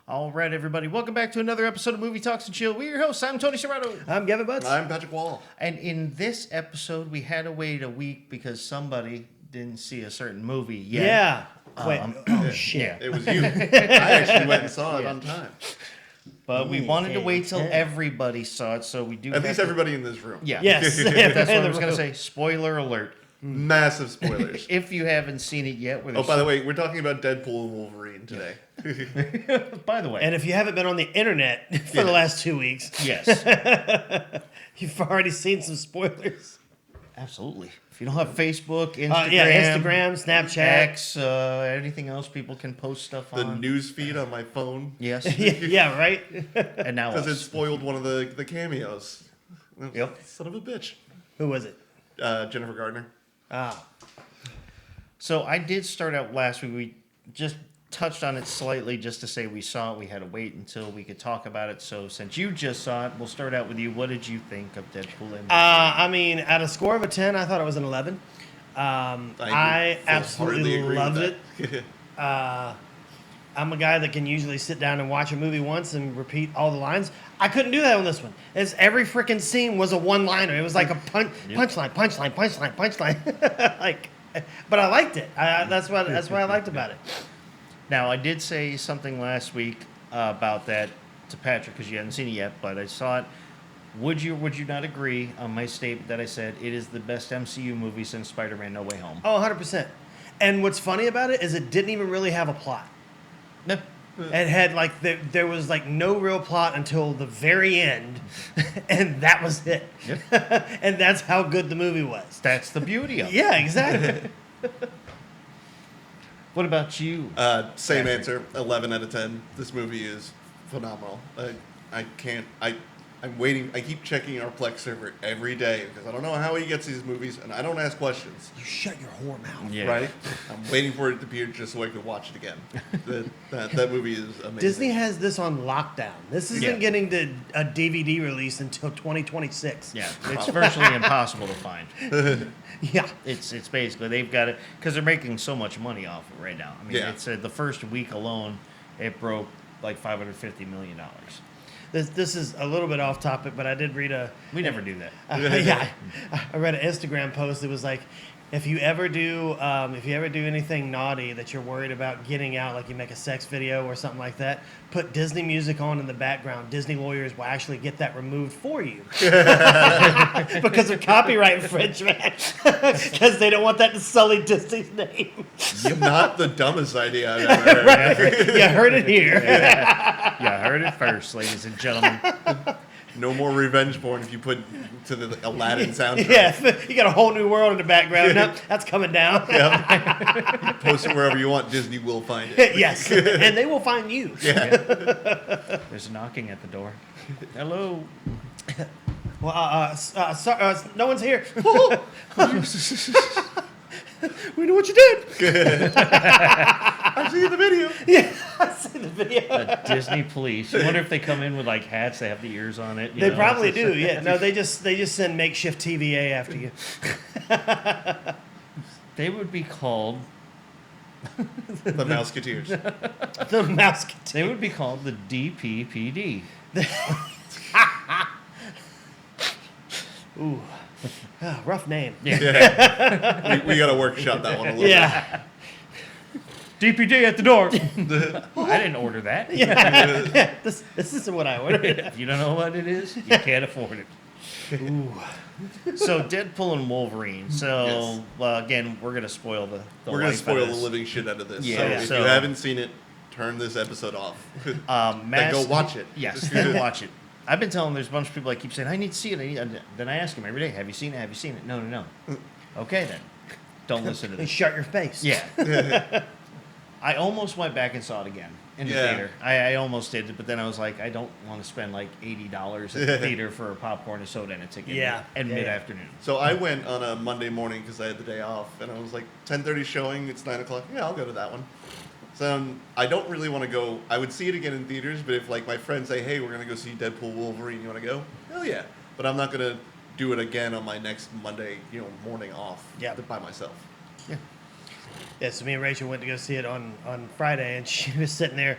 All right, everybody. Welcome back to another episode of Movie Talks and Chill. We're your hosts. I'm Tony Serrato. I'm Gavin Butts. I'm Patrick Wall. And in this episode, we had to wait a week because somebody didn't see a certain movie yet. Yeah. Wait. Shit. Yeah. It was you. I actually went and saw it on time. But we wanted to wait till everybody saw it, so we do. At least everybody in this room. Yeah. Yes. That's what I was going to say. Spoiler alert. Massive spoilers. If you haven't seen it yet. Oh, by the way, we're talking about Deadpool and Wolverine today. By the way. And if you haven't been on the internet for the last 2 weeks, Yes. you've already seen some spoilers. Absolutely. If you don't have Facebook, Instagram, Instagram, Snapchat, X, anything else people can post stuff The on. news feed on my phone. Yes. yeah, right. And now Because it us. spoiled one of the cameos. Yep. Son of a bitch. Who was it? Jennifer Gardner. Ah, So I did start out last week. We just touched on it slightly just to say we saw it. We had to wait until we could talk about it. So since you just saw it, we'll start out with you. What did you think of Deadpool? And I mean, at a score of a 10, I thought it was an 11. I absolutely agree loved with it. that. I'm a guy that can usually sit down and watch a movie once and repeat all the lines. I couldn't do that on this one. It's every freaking scene was a one-liner. It was like a punchline. Like, but I liked it. That's what I liked about it. Now, I did say something last week about that to Patrick because you hadn't seen it yet, but I saw it. Would you or would you not agree on my statement that I said it is the best MCU movie since Spider-Man No Way Home? Oh, 100%. And what's funny about it is it didn't even really have a plot. No. It had like there was like no real plot until the very end, and that was it. Yep. And that's how good the movie was. That's the beauty of it. Yeah, exactly. What about you? Same Patrick? answer. 11 out of 10. This movie is phenomenal. I'm waiting. I keep checking our Plex server every day because I don't know how he gets these movies, and I don't ask questions. You shut your whore mouth. Yeah. Right? I'm waiting for it to appear just so I can watch it again. That movie is amazing. Disney has this on lockdown. This isn't getting to a DVD release until 2026. Yeah, it's virtually impossible to find. Yeah. It's basically they've got it because they're making so much money off it right now. I mean, Yeah. it's the first week alone, it broke like $550 million. This is a little bit off topic, but I did read We never do that. I read an Instagram post that was like, if you ever do anything naughty that you're worried about getting out, like you make a sex video or something like that, put Disney music on in the background. Disney lawyers will actually get that removed for you because of copyright infringement. Because they don't want that to sully Disney's name. Not the dumbest idea I've ever heard. Right? You heard it here. You heard it first, ladies and gentlemen. No more revenge porn if you put to the Aladdin soundtrack. Yeah, you got a whole new world in the background. No, that's coming down. Yep. You post it wherever you want. Disney will find it. Yes, and they will find you. Yeah. There's knocking at the door. Hello. Well, no one's here. We know what you did. I've seen the video. Yeah, I see the video. The Disney police. I wonder if they come in with like hats. They have the ears on it. They probably do. Yeah. No, they just send makeshift TVA after you. They would be called. The Mouseketeers. The mouse. They would be called the DPPD. Ooh, rough name. Yeah. We got to workshop that one a little Yeah. DPD at the door. I didn't order that. Yeah. This isn't what I ordered. If you don't know what it is, you can't afford it. Ooh. So Deadpool and Wolverine. So again, we're gonna spoil the We're going to life out of spoil the this. living shit out of this. Yeah, So so- if you haven't seen it, turn this episode off. Then go watch it. Yes, then watch it. I've been telling there's a bunch of people I keep saying I need to see it. Then I ask them every day, have you seen it? Have you seen it? No. Okay then, don't listen to And this. shut your face. Yeah. I almost went back and saw it again in the Yeah. theater. I almost did, but then I was like, I don't want to spend like $80 at the theater for a popcorn, a soda, and a ticket. Yeah. At Yeah, mid-afternoon. So I went on a Monday morning because I had the day off, and I was like, 10:30 showing, it's 9 o'clock. Yeah, I'll go to that one. So I don't really want to go. I would see it again in theaters, but if like my friends say, hey, we're going to go see Deadpool Wolverine, you want to go? Hell yeah. But I'm not going to do it again on my next Monday, morning off Yeah. by myself. Yeah. Yeah, so me and Rachel went to go see it on Friday, and she was sitting there.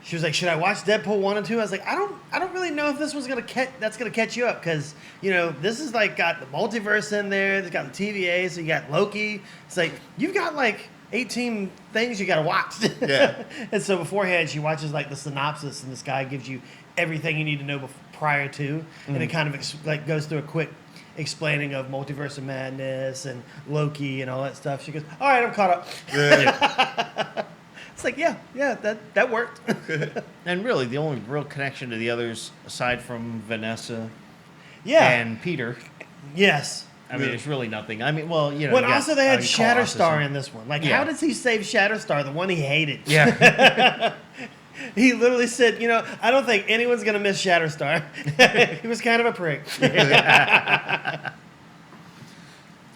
She was like, "Should I watch Deadpool 1 and 2?" I was like, "I don't really know if this was that's gonna catch you up, because this is like got the multiverse in there. It's got the TVA, so you got Loki. It's like you've got like 18 things you gotta watch." Yeah. And so beforehand, she watches like the synopsis, and this guy gives you everything you need to know prior to, and it kind of like goes through a quick explaining of Multiverse of Madness and Loki and all that stuff. She goes, "All right, I'm caught up." Yeah. It's like, yeah, that worked. And really, the only real connection to the others, aside from Vanessa Yeah. and Peter, Yes. I mean, it's really nothing. I mean, well, But you got, also they had you call Shatterstar autism. in this one. Like, Yeah. how does he save Shatterstar, the one he hated? Yeah. He literally said, I don't think anyone's going to miss Shatterstar. He was kind of a prick.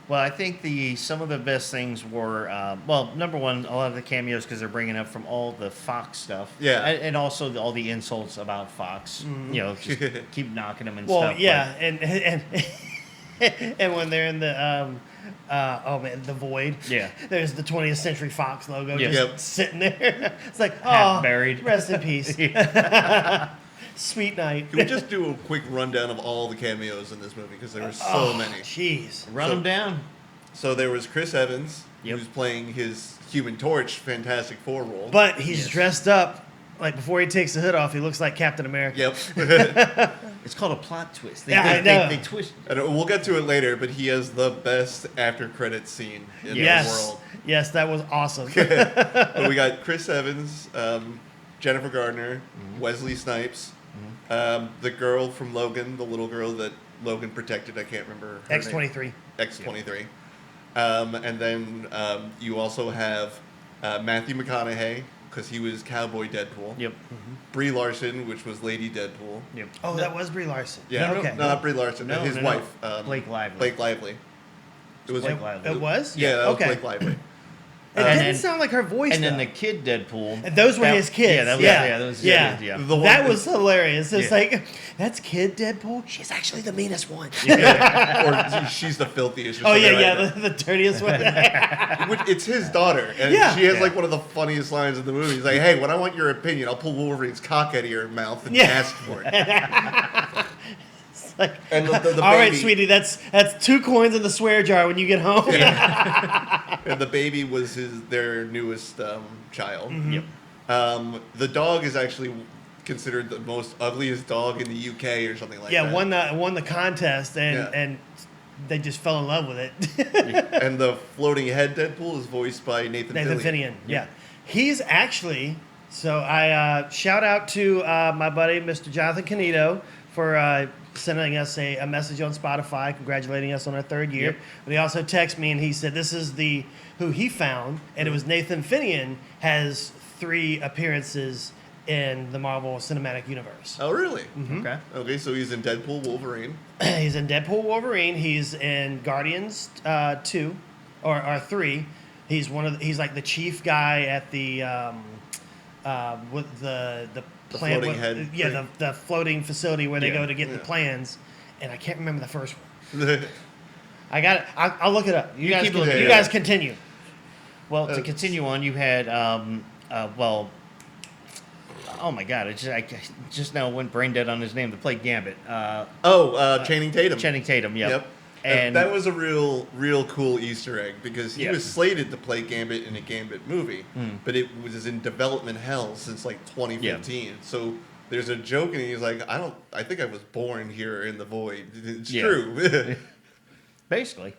Well, I think some of the best things were, number one, a lot of the cameos because they're bringing up from all the Fox stuff. Yeah. And also all the insults about Fox. Just keep knocking them and Well, stuff. yeah, and and when they're in the the void. Yeah. There's the 20th Century Fox logo Yeah. just Yep. sitting there. It's like, Half oh, buried. rest in peace. Sweet night. Can we just do a quick rundown of all the cameos in this movie? Because there were so many. Jeez. Run them down. So there was Chris Evans, Yep. who's playing his Human Torch Fantastic Four role. But he's Yes. dressed up, like before he takes the hood off, he looks like Captain America. Yep. It's called a plot twist. Yeah, I know. They twist. And we'll get to it later, but he has the best after credit scene in Yes. the world. Yes, that was awesome. But we got Chris Evans, Jennifer Gardner, Wesley Snipes, the girl from Logan, the little girl that Logan protected. I can't remember her name. X-23. X-23. And then you also have Matthew McConaughey, because he was Cowboy Deadpool. Yep. Brie Larson, which was Lady Deadpool. Yep. Oh, that was Brie Larson. Yeah, Okay. no, not Brie Larson. No, his no. wife. Blake Lively. Blake Lively. It was Blake Lively. It was? Yeah, that was Okay. Blake Lively. It And didn't then- sound like her voice, And then though. the kid Deadpool. And those were his kids. Yeah, that was, Yeah. that was Yeah. yeah. The one That was hilarious. It's Yeah. like, that's Kid Deadpool? She's actually the meanest one. Or she's the filthiest. or Oh, something yeah, like the dirtiest one. that. Which, it's his daughter, and Yeah. she has Yeah. like one of the funniest lines in the movie. He's like, "Hey, when I want your opinion, I'll pull Wolverine's cock out of your mouth and Yeah. ask for it." It's like, And the all right, baby- sweetie, that's 2 coins in the swear jar when you get home. And the baby was their newest child. Yep. The dog is actually considered the most ugliest dog in the UK or something like Yeah, that. won the contest, and Yeah. and they just fell in love with it. And the floating head Deadpool is voiced by Nathan Nathan Fillion. Fillion, yeah. He's actually, so I shout out to my buddy, Mr. Jonathan Canito, for sending us a message on Spotify, congratulating us on our 3rd year. Yep. But he also texted me and he said this is who he found, and it was Nathan Fillion has 3 appearances in the Marvel Cinematic Universe. Oh, really? Okay. Okay, so he's in Deadpool, Wolverine. He's in Deadpool Wolverine. He's in Guardians 2 or 3. He's he's like the chief guy at the with the The plant. floating head Yeah, thing. the floating facility where they Yeah. go to get the Yeah. plans. And I can't remember the first one. Oh, I got it. I'll look it up. You guys, keep looking. you Yeah. guys continue. Well, to continue on, you had oh my God! I just now went brain dead on his name. To play Gambit, Channing Tatum. Channing Tatum. Yep. Yep. And that was a real cool Easter egg because he Yeah. was slated to play Gambit in a Gambit movie, but it was in development hell since like 2015. So there's a joke, and he's like, I think I was born here in the void. It's Yeah. true. basically.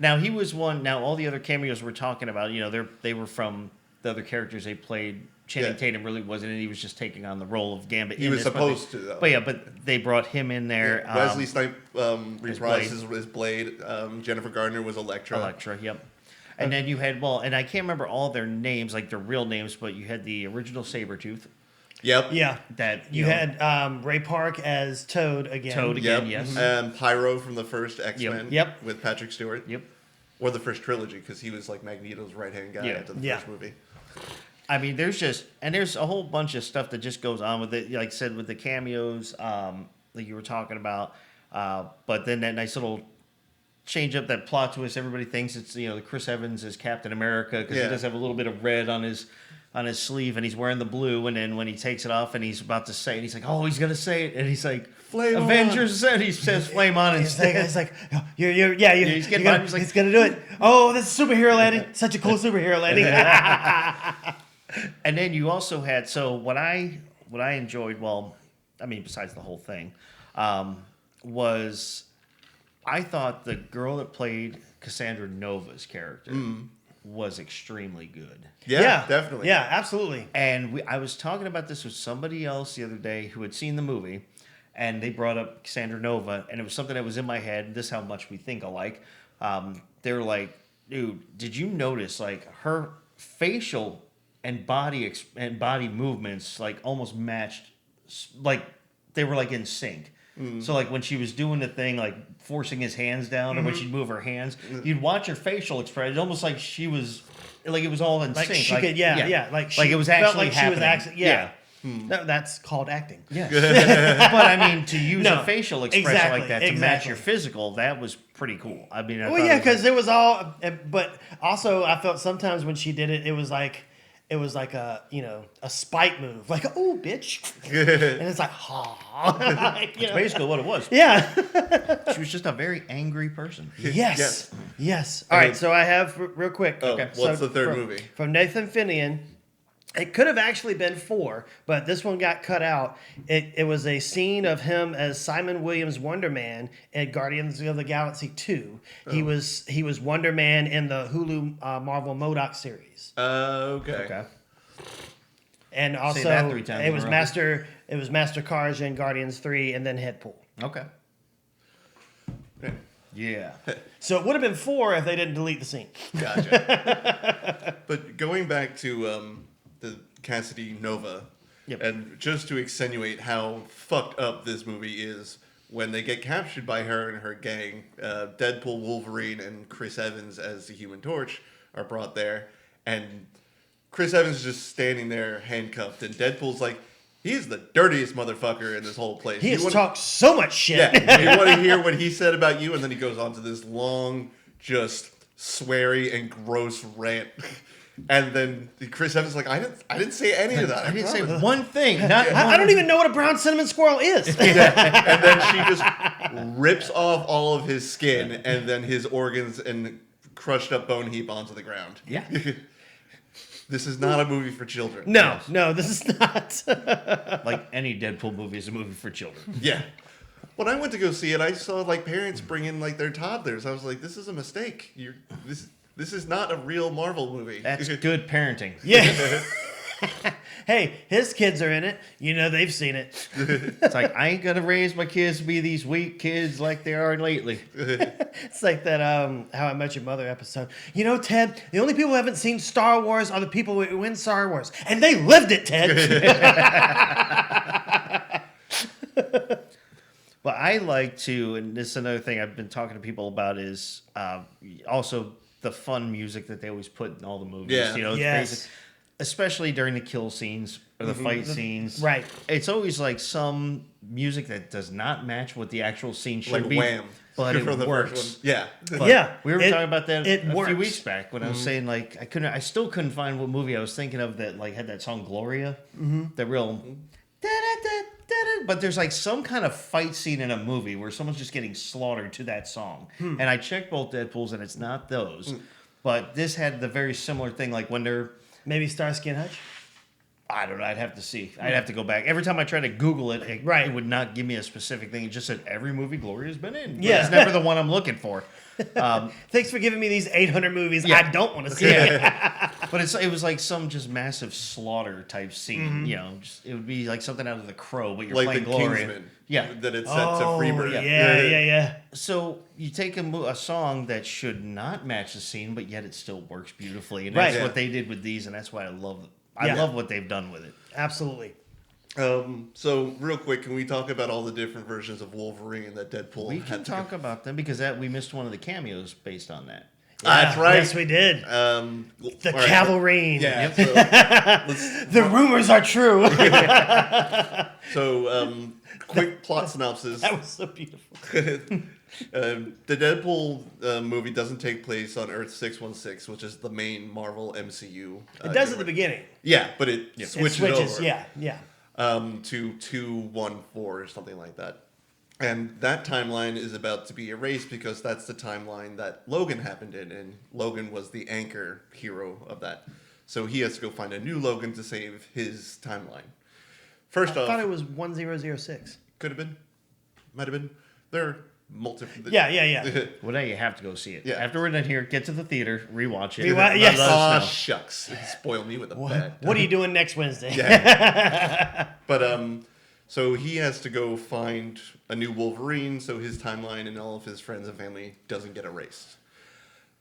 Now he was one. Now all the other cameos we're talking about, they were from the other characters they played. Channing Yeah. Tatum really wasn't, and he was just taking on the role of Gambit. He in was this, but supposed to, though. But they brought him in there. Wesley Snipes reprised Blade. his Blade. Jennifer Gardner was Elektra. Elektra, yep. And then you had, and I can't remember all their names, like their real names, but you had the original Sabretooth. Yep. Yeah. That You had Ray Park as Toad again. Toad Yep. again, yes. And Pyro from the first X-Men. Yep. With Patrick Stewart. Yep. Or the first trilogy, because he was like Magneto's right-hand guy Yeah. after the Yeah. first movie. I mean, there's a whole bunch of stuff that just goes on with it. Like I said, with the cameos, like you were talking about. But then that nice little change up that plot twist. Everybody thinks it's the Chris Evans is Captain America because Yeah. he does have a little bit of red on his sleeve, and he's wearing the blue. And then when he takes it off and he's about to say it, he's like, "Oh, he's gonna say it," and he's like, Flame on. Avengers, and he says "Flame on" instead. He's like, he's getting behind him, he's like- he's gonna do it. Oh, this superhero lady, such a cool superhero lady. And then you also had what I enjoyed. Well, I mean, besides the whole thing, was I thought the girl that played Cassandra Nova's character was extremely good. Yeah, definitely. Yeah, absolutely. And I was talking about this with somebody else the other day who had seen the movie, and they brought up Cassandra Nova, and it was something that was in my head. This is how much we think alike. They were like, "Dude, did you notice like her facial and body movements like almost matched, like they were like in sync." So like when she was doing the thing, like forcing his hands down, or when she'd move her hands, you'd watch her facial expression. It's almost like she was, like it was all in Like sync. she could, like it was felt actually like happening. she was actually, yeah. No, that's called acting. Yeah. But I mean, to use No, a facial expression exactly, like that to match exactly. your physical, that was pretty cool. I mean, I Well, thought yeah, it was because it was all, but also I felt sometimes when she did it, it was like a a spite move, like oh bitch, and it's like That's basically what it was. yeah. She was just a very angry person. Yes. All right, so I have real quick. Oh, Okay, what's so the third from, movie? From Nathan Fillion. It could have actually been 4, but this one got cut out. It was a scene of him as Simon Williams Wonder Man at Guardians of the Galaxy 2. Oh. He was Wonder Man in the Hulu Marvel MODOK series. Okay. And also Say that 3 times it in was a row. Master Carge in Guardians 3 and then Headpool. Okay. Yeah. So it would have been 4 if they didn't delete the scene. Gotcha. But going back to the Cassidy Nova, Yep. and just to extenuate how fucked up this movie is, when they get captured by her and her gang, Deadpool, Wolverine, and Chris Evans as the Human Torch are brought there, and Chris Evans is just standing there handcuffed, and Deadpool's like, he's the dirtiest motherfucker in this whole place. He has wanna- talked so much shit. Yeah, you want to hear what he said about you, and then he goes on to this long, just sweary and gross rant. And then Chris Evans is like, I didn't say any of that. I didn't say promise." one thing. Not I don't even know what a brown cinnamon squirrel is. And then she just rips off all of his skin and then his organs and crushed up bone heap onto the ground. Yeah. This is not a movie for children. No, this is not. Like any Deadpool movie is a movie for children. Yeah. When I went to go see it, I saw like parents bring in like their toddlers. I was like, this is a mistake. This is not a real Marvel movie. That's good parenting. Yeah. Hey, his kids are in it. They've seen it. It's like, I ain't gonna raise my kids to be these weak kids like they are lately. It's like that How I Met Your Mother episode. Ted, the only people who haven't seen Star Wars are the people who win Star Wars. And they lived it, Ted. But I like to, and this is another thing I've been talking to people about, is also the fun music that they always put in all the movies. Yeah. It's Yes. basic, especially during the kill scenes or the fight scenes. Right. It's always like some music that does not match what the actual scene should Like be. Wham. But it From the works. first one. Yeah. But Yeah, we were it- talking about that it a works. few weeks back when I was saying like I still couldn't find what movie I was thinking of that like had that song Gloria, that real. Da-da-da-da-da. But there's like some kind of fight scene in a movie where someone's just getting slaughtered to that song, and I checked both Deadpools and it's not those, but this had the very similar thing like when they're. Maybe Starsky and Hutch? I don't know. I'd have to see. I'd have to go back. Every time I tried to Google it, it would not give me a specific thing. It just said every movie Gloria's been in. But Yeah. it's never the one I'm looking for. Thanks for giving me these 800 movies Yeah. I don't want to see. But it was like some just massive slaughter type scene. It would be like something out of The Crow, but you're Like playing the Gloria. Kingsman. Yeah. That it's set to Freebird. Yeah. So you take a song that should not match the scene, but yet it still works beautifully, and Right. that's Yeah. what they did with these, and that's why I love them. I Yeah. love what they've done with it. Absolutely. So real quick, can we talk about all the different versions of Wolverine that Deadpool We had can to talk about them because we missed one of the cameos based on that. That's right. Yes, we did. The The Cavalry. Yeah. So, let's- The rumors are true. so quick plot synopsis. That was so beautiful. The Deadpool movie doesn't take place on Earth 616, which is the main Marvel MCU. It does at the beginning. Yeah, but it switches over. Yeah. To 214 or something like that. And that timeline is about to be erased because that's the timeline that Logan happened in, and Logan was the anchor hero of that. So he has to go find a new Logan to save his timeline. First off, I thought it was 1006. could have been, might have been. There are multiple. Yeah. Well, now you have to go see it. Yeah. After we're done here, get to the theater, rewatch it. Yes. Let Aw, us know. shucks. Spoil me with a bad. What are you doing next Wednesday? Yeah. But so he has to go find a new Wolverine, so his timeline and all of his friends and family doesn't get erased.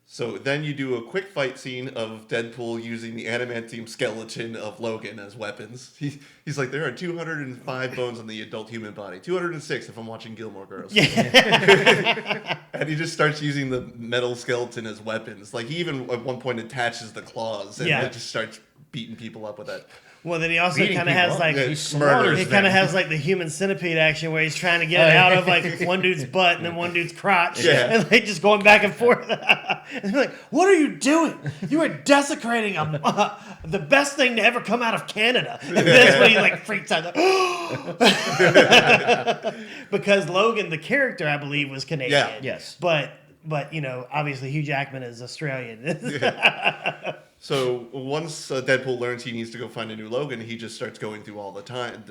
So then you do a quick fight scene of Deadpool using the adamantium skeleton of Logan as weapons. He's like, there are 205 bones in the adult human body. 206 if I'm watching Gilmore Girls. Yeah. And he just starts using the metal skeleton as weapons. Like, he even at one point attaches the claws and then just starts beating people up with that. Well, then he also Beating kind of people has up. like Yeah, He murders he slaughters kind of them. has like the human centipede action where he's trying to get it out of like one dude's butt and then one dude's crotch, Yeah. and like just going back and forth. And they're like, "What are you doing? You are desecrating the best thing to ever come out of Canada." And that's when he like freaks out, like, because Logan, the character, I believe, was Canadian. Yeah. Yes. but you know, obviously Hugh Jackman is Australian. So once Deadpool learns he needs to go find a new Logan, he just starts going through all the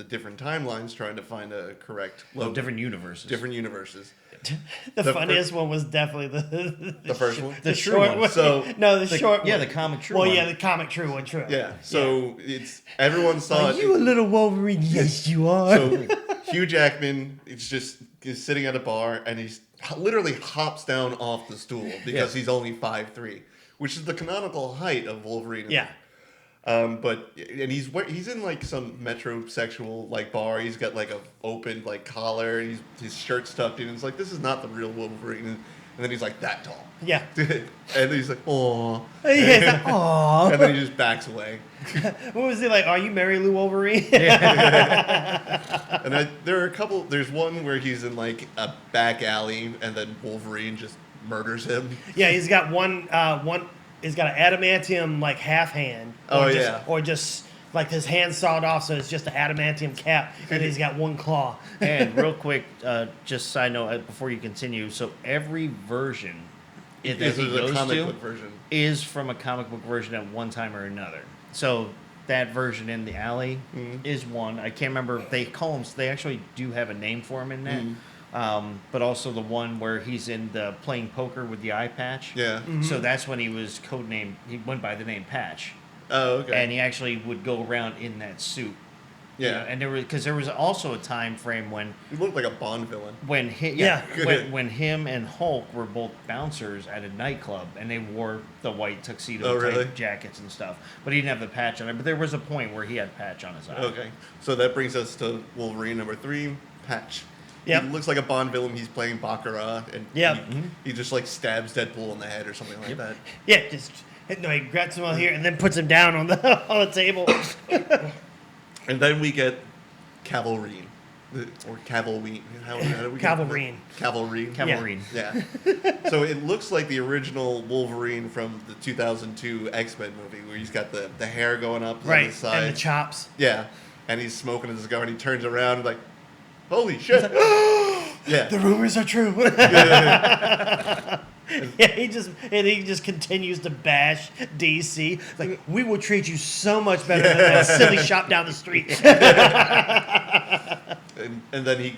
different timelines trying to find a correct Logan. Different universes. Different universes. The The funniest one was definitely The first one? The true short one. one. So- no, the short Yeah, one. the comic true Well, one. yeah, the comic true one, true. Yeah. So it's everyone saw Are it. you a little Wolverine? Yes, you are. So Hugh Jackman is sitting at a bar and he's literally hops down off the stool because he's only 5'3", which is the canonical height of Wolverine. yeah. But he's in like some metrosexual like bar. He's got like a open like collar. And his shirt's tucked in. It's like, this is not the real Wolverine. And then he's like that tall. Yeah. And then he's like, oh. Yeah, it's like, aw. And then he just backs away. What was he like? Are you Mary Lou Wolverine? And there are a couple. There's one where he's in like a back alley, and then Wolverine just murders him. Yeah, he's got one. He's got an adamantium like half hand. Or just like his hand sawed off, so it's just an adamantium cap, and he's got one claw. And real quick, just side note before you continue. So every version that This he is a goes comic to book version. is from a comic book version at one time or another. So that version in the alley is one. I can't remember. They call him. They actually do have a name for him in that. But also the one where he's in the playing poker with the eye patch. Yeah. So that's when he was codenamed. He went by the name Patch. Oh, okay. And he actually would go around in that suit. Yeah. You know, and there was also a time frame when He looked like a Bond villain. when when him and Hulk were both bouncers at a nightclub and they wore the white tuxedo type jackets and stuff, but he didn't have the patch on it. But there was a point where he had patch on his eye. Okay. So that brings us to Wolverine number 3, Patch. Yep. He looks like a Bond villain. He's playing Baccarat, and he just like stabs Deadpool in the head or something like that. Yeah, just no. He grabs him on here and then puts him down on the table. And then we get Cavalrine. Or Cavalrine. How do we Cavalrine. Cavalrine. Cavalrine. Yeah. So it looks like the original Wolverine from the 2002 X-Men movie where he's got the hair going up on Right, his side. and the chops. Yeah. And he's smoking his cigar and he turns around and like, holy shit. Yeah. The rumors are true. Yeah, he just continues to bash DC. Like, we will treat you so much better than that silly shop down the street. And then he,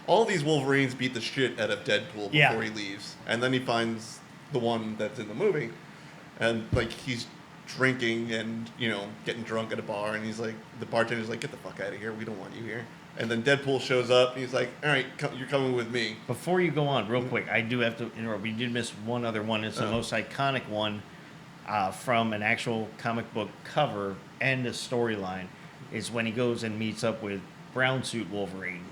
all these Wolverines beat the shit out of Deadpool before he leaves. And then he finds the one that's in the movie. And, like, he's drinking and, getting drunk at a bar. And he's like, the bartender's like, get the fuck out of here. We don't want you here. And then Deadpool shows up and he's like, all right, you're coming with me. Before you go on, real quick, I do have to interrupt. We did miss one other one. It's the most iconic one from an actual comic book cover and a storyline. Is when he goes and meets up with Brown Suit Wolverine,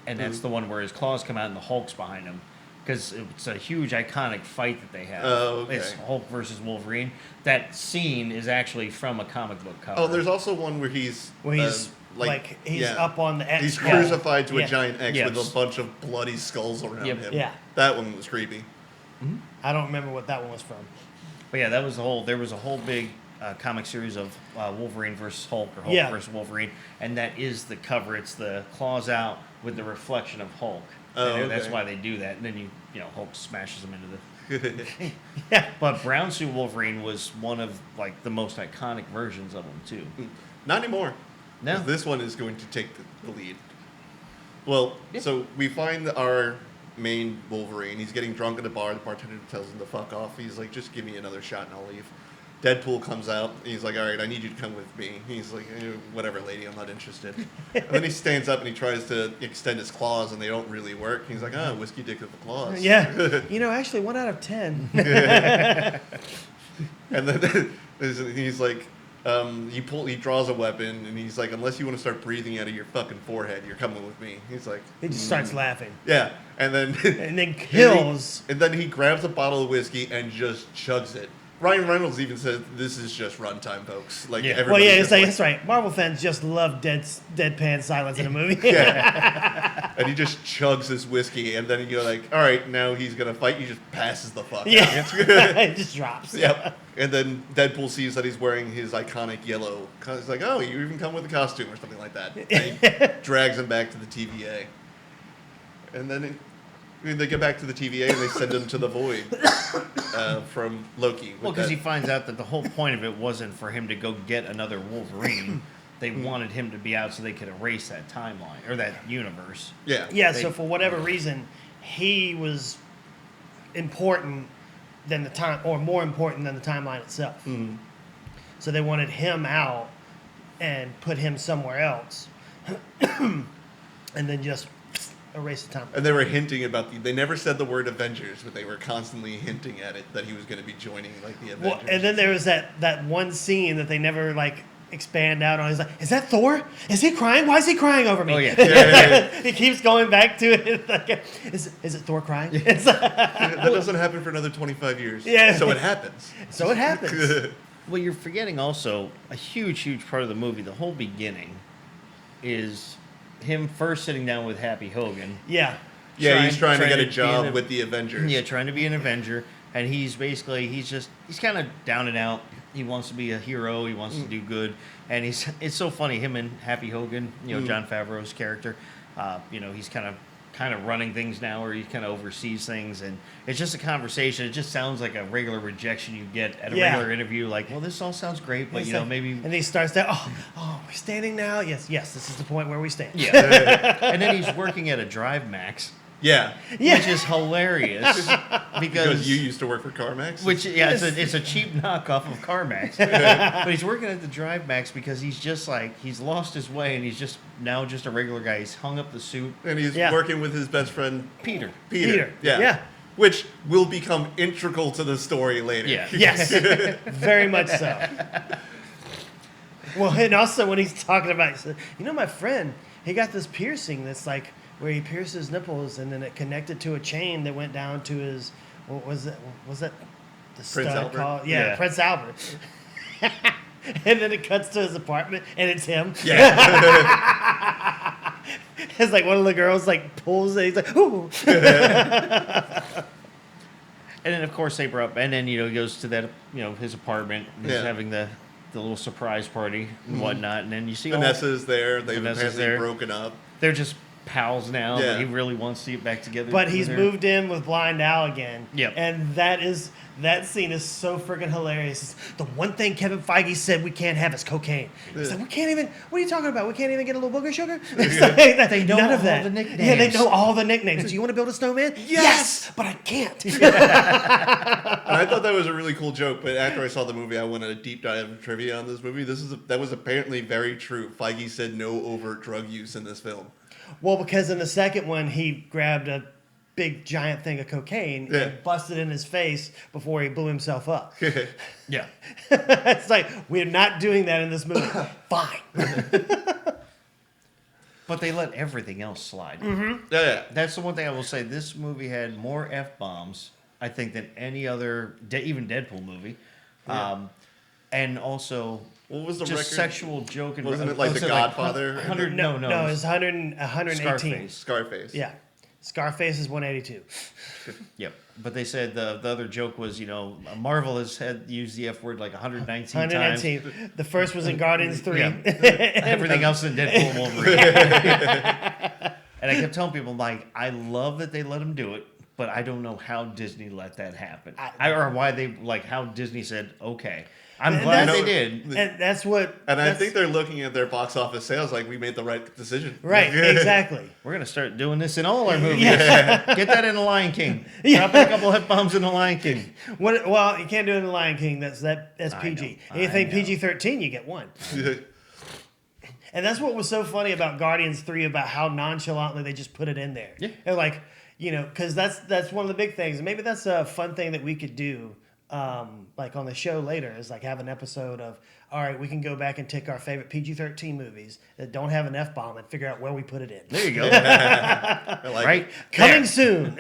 and that's the one where his claws come out and the Hulk's behind him, because it's a huge iconic fight that they have. Oh, okay. It's Hulk versus Wolverine. That scene is actually from a comic book cover. Oh, there's also one where he's like he's up on the X. He's wall. crucified to a Yeah. giant X Yes. with a bunch of bloody skulls around Yep. him. Yeah. That one was creepy. I don't remember what that one was from. But yeah, that was the whole. There was a whole big comic series of Wolverine versus Hulk or Hulk Yeah. versus Wolverine, and that is the cover. It's the claws out with the reflection of Hulk. Oh, And that's okay. why they do that. And then you know Hulk smashes him into the. Yeah. But Brown Suit Wolverine was one of like the most iconic versions of him too. Not anymore. No. 'Cause this one is going to take the lead. Well, Yep. so we find our main Wolverine. He's getting drunk at a bar. The bartender tells him to fuck off. He's like, just give me another shot and I'll leave. Deadpool comes out. He's like, all right, I need you to come with me. He's like, whatever, lady, I'm not interested. And then he stands up and he tries to extend his claws and they don't really work. He's like, whiskey dick with the claws. Yeah. Actually, 1 out of 10. And then he's like, he draws a weapon and he's like, unless you want to start breathing out of your fucking forehead, you're coming with me. He's like, He just starts laughing. yeah. And then And then kills. and then he grabs a bottle of whiskey and just chugs it. Ryan Reynolds even says, this is just runtime, folks. Like, Yeah. Well, everybody's yeah, just that's right. Marvel fans just love deadpan silence in a movie. yeah. And he just chugs this whiskey, and then you're like, all right, now he's going to fight. He just passes the fuck Yeah. out. It just drops. Yep. And then Deadpool sees that he's wearing his iconic yellow. He's like, oh, you even come with a costume or something like that. And he drags him back to the TVA. And then they get back to the TVA and they send him to the Void from Loki. with Well, because that- he finds out that the whole point of it wasn't for him to go get another Wolverine. They wanted him to be out so they could erase that timeline or that universe. Yeah. Yeah, They- so for whatever reason, he was important than the time, or more important than the timeline itself. Mhm. So they wanted him out and put him somewhere else, and then just erase the timeline. And they were hinting about they never said the word Avengers, but they were constantly hinting at it that he was going to be joining like the Avengers. Well, and then there was that one scene that they never like expand out on. He's like, "Is that Thor? Is he crying? Why is he crying over me?" Oh, yeah. Yeah. He keeps going back to it. Like, is it Thor crying? It's that doesn't happen for another 25 years. Yeah. So it happens. so it happens. Well, you're forgetting also a huge, huge part of the movie. The whole beginning is him first sitting down with Happy Hogan. Yeah. Yeah, he's trying to get a be job an- with the Avengers. Yeah, trying to be an Avenger, and he's kind of down and out. He wants to be a hero. He wants to do good, and it's so funny. Him and Happy Hogan, John Favreau's character, he's kind of running things now, or he kind of oversees things, and it's just a conversation. It just sounds like a regular rejection you get at a Yeah. regular interview. Like, well, this all sounds great, but It's like- maybe. And he starts that. Oh, we're standing now. Yes, this is the point where we stand. Yeah, and then he's working at a Drive Max, Yeah. Yeah. which is hilarious Because you used to work for CarMax? It's a cheap knockoff of CarMax. But he's working at the Drive Max because he's lost his way and he's just a regular guy. He's hung up the suit. And he's Yeah. working with his best friend, Peter. Peter. Yeah. Yeah. Which will become integral to the story later. Yeah. Yes, very much so. Well, and also when he's talking about, he said, my friend, he got this piercing that's like where he pierced his nipples and then it connected to a chain that went down to his, what was it? Was that the stud Albert? called? Yeah, Yeah. Prince Albert. And then it cuts to his apartment and it's him. Yeah. It's like one of the girls like pulls it. He's like, ooh. And then of course they brought and then he goes to that his apartment. He's Yeah. having the little surprise party and whatnot. And then you see Vanessa's there. They've Vanessa's apparently there. broken up. they're just pals now. Yeah. But he really wants to get back together. But he's with her. moved in with Blind Al again. Yep. And that scene is so freaking hilarious. It's the one thing Kevin Feige said we can't have is cocaine. He's like, we can't even, what are you talking about? We can't even get a little booger sugar? It's like, They know none of all that. the Yeah, they nicknames. know all the nicknames. Do you want to build a snowman? Yes, but I can't. And I thought that was a really cool joke, but after I saw the movie, I went on a deep dive of trivia on this movie. That was apparently very true. Feige said no overt drug use in this film. Well, because in the second one, he grabbed a big giant thing of cocaine Yeah. and busted in his face before he blew himself up. Yeah. It's like, we're not doing that in this movie. Fine. But they let everything else slide. Yeah. That's the one thing I will say. This movie had more F-bombs, I think, than any other, even Deadpool movie. Yeah. And also, What was the just record? sexual joke. And Wasn't it like The Godfather? 100, No, no. it's 118. Scarface. Scarface. Yeah. Scarface is 182. Yep. But they said the other joke was, Marvel has used the F word like 119 times. 119. The first was in Guardians 3. Yeah. Everything else in Deadpool and Wolverine. And I kept telling people, like, I love that they let him do it, but I don't know how Disney let that happen. Or why they, like, how Disney said, okay. I'm glad they did. And that's what... I think they're looking at their box office sales like we made the right decision. Right, exactly. We're going to start doing this in all our movies. Yeah. Get that in The Lion King. Drop in a couple F-bombs in The Lion King. Well, you can't do it in The Lion King. That's PG. I Anything know. PG-13, you get one. And that's what was so funny about Guardians 3, about how nonchalantly they just put it in there. Yeah. They're like, because that's one of the big things. And maybe that's a fun thing that we could do, like on the show later, is like have an episode of, all right, we can go back and take our favorite PG-13 movies that don't have an F-bomb and figure out where we put it in. There you go. Right? Coming soon.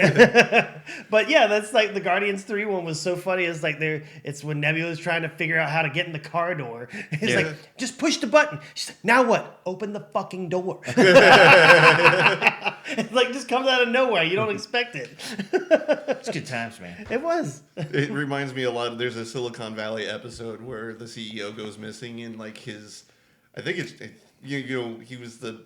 But yeah, that's like the Guardians 3 one was so funny. It's like it's when Nebula's trying to figure out how to get in the car door. It's like, just push the button. She's like, now what? Open the fucking door. It's like, just comes out of nowhere. You don't expect it. It's good times, man. It was. It reminds me a lot of, there's a Silicon Valley episode where the CEO goes missing in like I think it's, he was the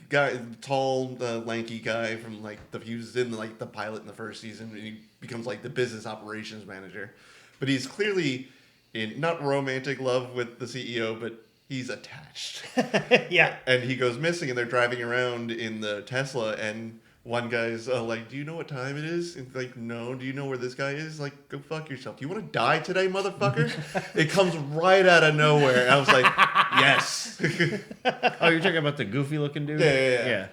guy, tall, lanky guy from he was in like the pilot in the first season, and he becomes like the business operations manager. But he's clearly in not romantic love with the CEO, but he's attached. Yeah. And he goes missing, and they're driving around in the Tesla, and one guy's like, do you know what time it is? And like, no. Do you know where this guy is? Like, go fuck yourself. Do you want to die today, motherfucker? It comes right out of nowhere. And I was like, yes. Oh, you're talking about the goofy looking dude? Yeah.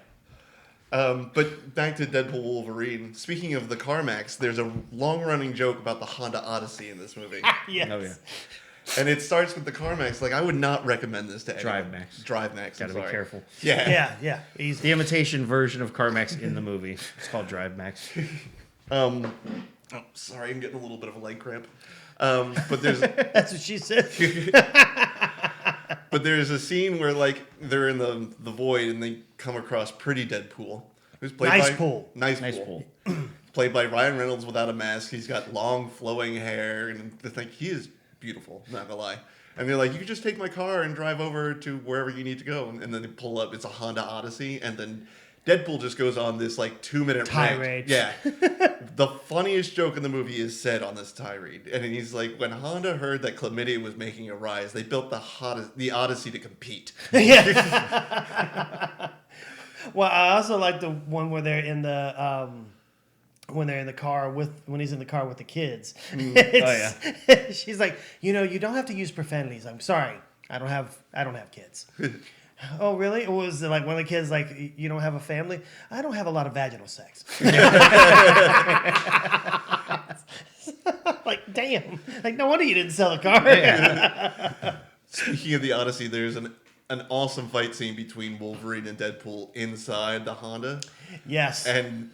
But back to Deadpool Wolverine. Speaking of the CarMax, there's a long-running joke about the Honda Odyssey in this movie. Yes. Oh, yeah. And it starts with the CarMax. Like, I would not recommend this to anyone. DriveMax. DriveMax. Gotta be careful. Yeah. Easy. The imitation version of CarMax in the movie. It's called DriveMax. Sorry, I'm getting a little bit of a leg cramp. But there's That's what she said. but there's a scene where like they're in the void and they come across Pretty Deadpool, who's played Nice by Pool. Nice Nice Pool. Pool. Played by Ryan Reynolds without a mask. He's got long flowing hair, and like he is beautiful, not gonna lie. And they're like, you can just take my car and drive over to wherever you need to go. And then they pull up, it's a Honda Odyssey, and then Deadpool just goes on this like 2-minute Tirade. rant. Yeah. The funniest joke in the movie is said on this tirade. And he's like, when Honda heard that chlamydia was making a rise, they built the Odyssey to compete. Yeah. Well, I also like the one where they're in the when he's in the car with the kids. She's like, you don't have to use profanities. I'm sorry, I don't have kids. Oh, really? Or was it like one of the kids like, you don't have a family? I don't have a lot of vaginal sex. Like, damn. Like, no wonder you didn't sell the car. Speaking of the Odyssey, there's an awesome fight scene between Wolverine and Deadpool inside the Honda. Yes. And,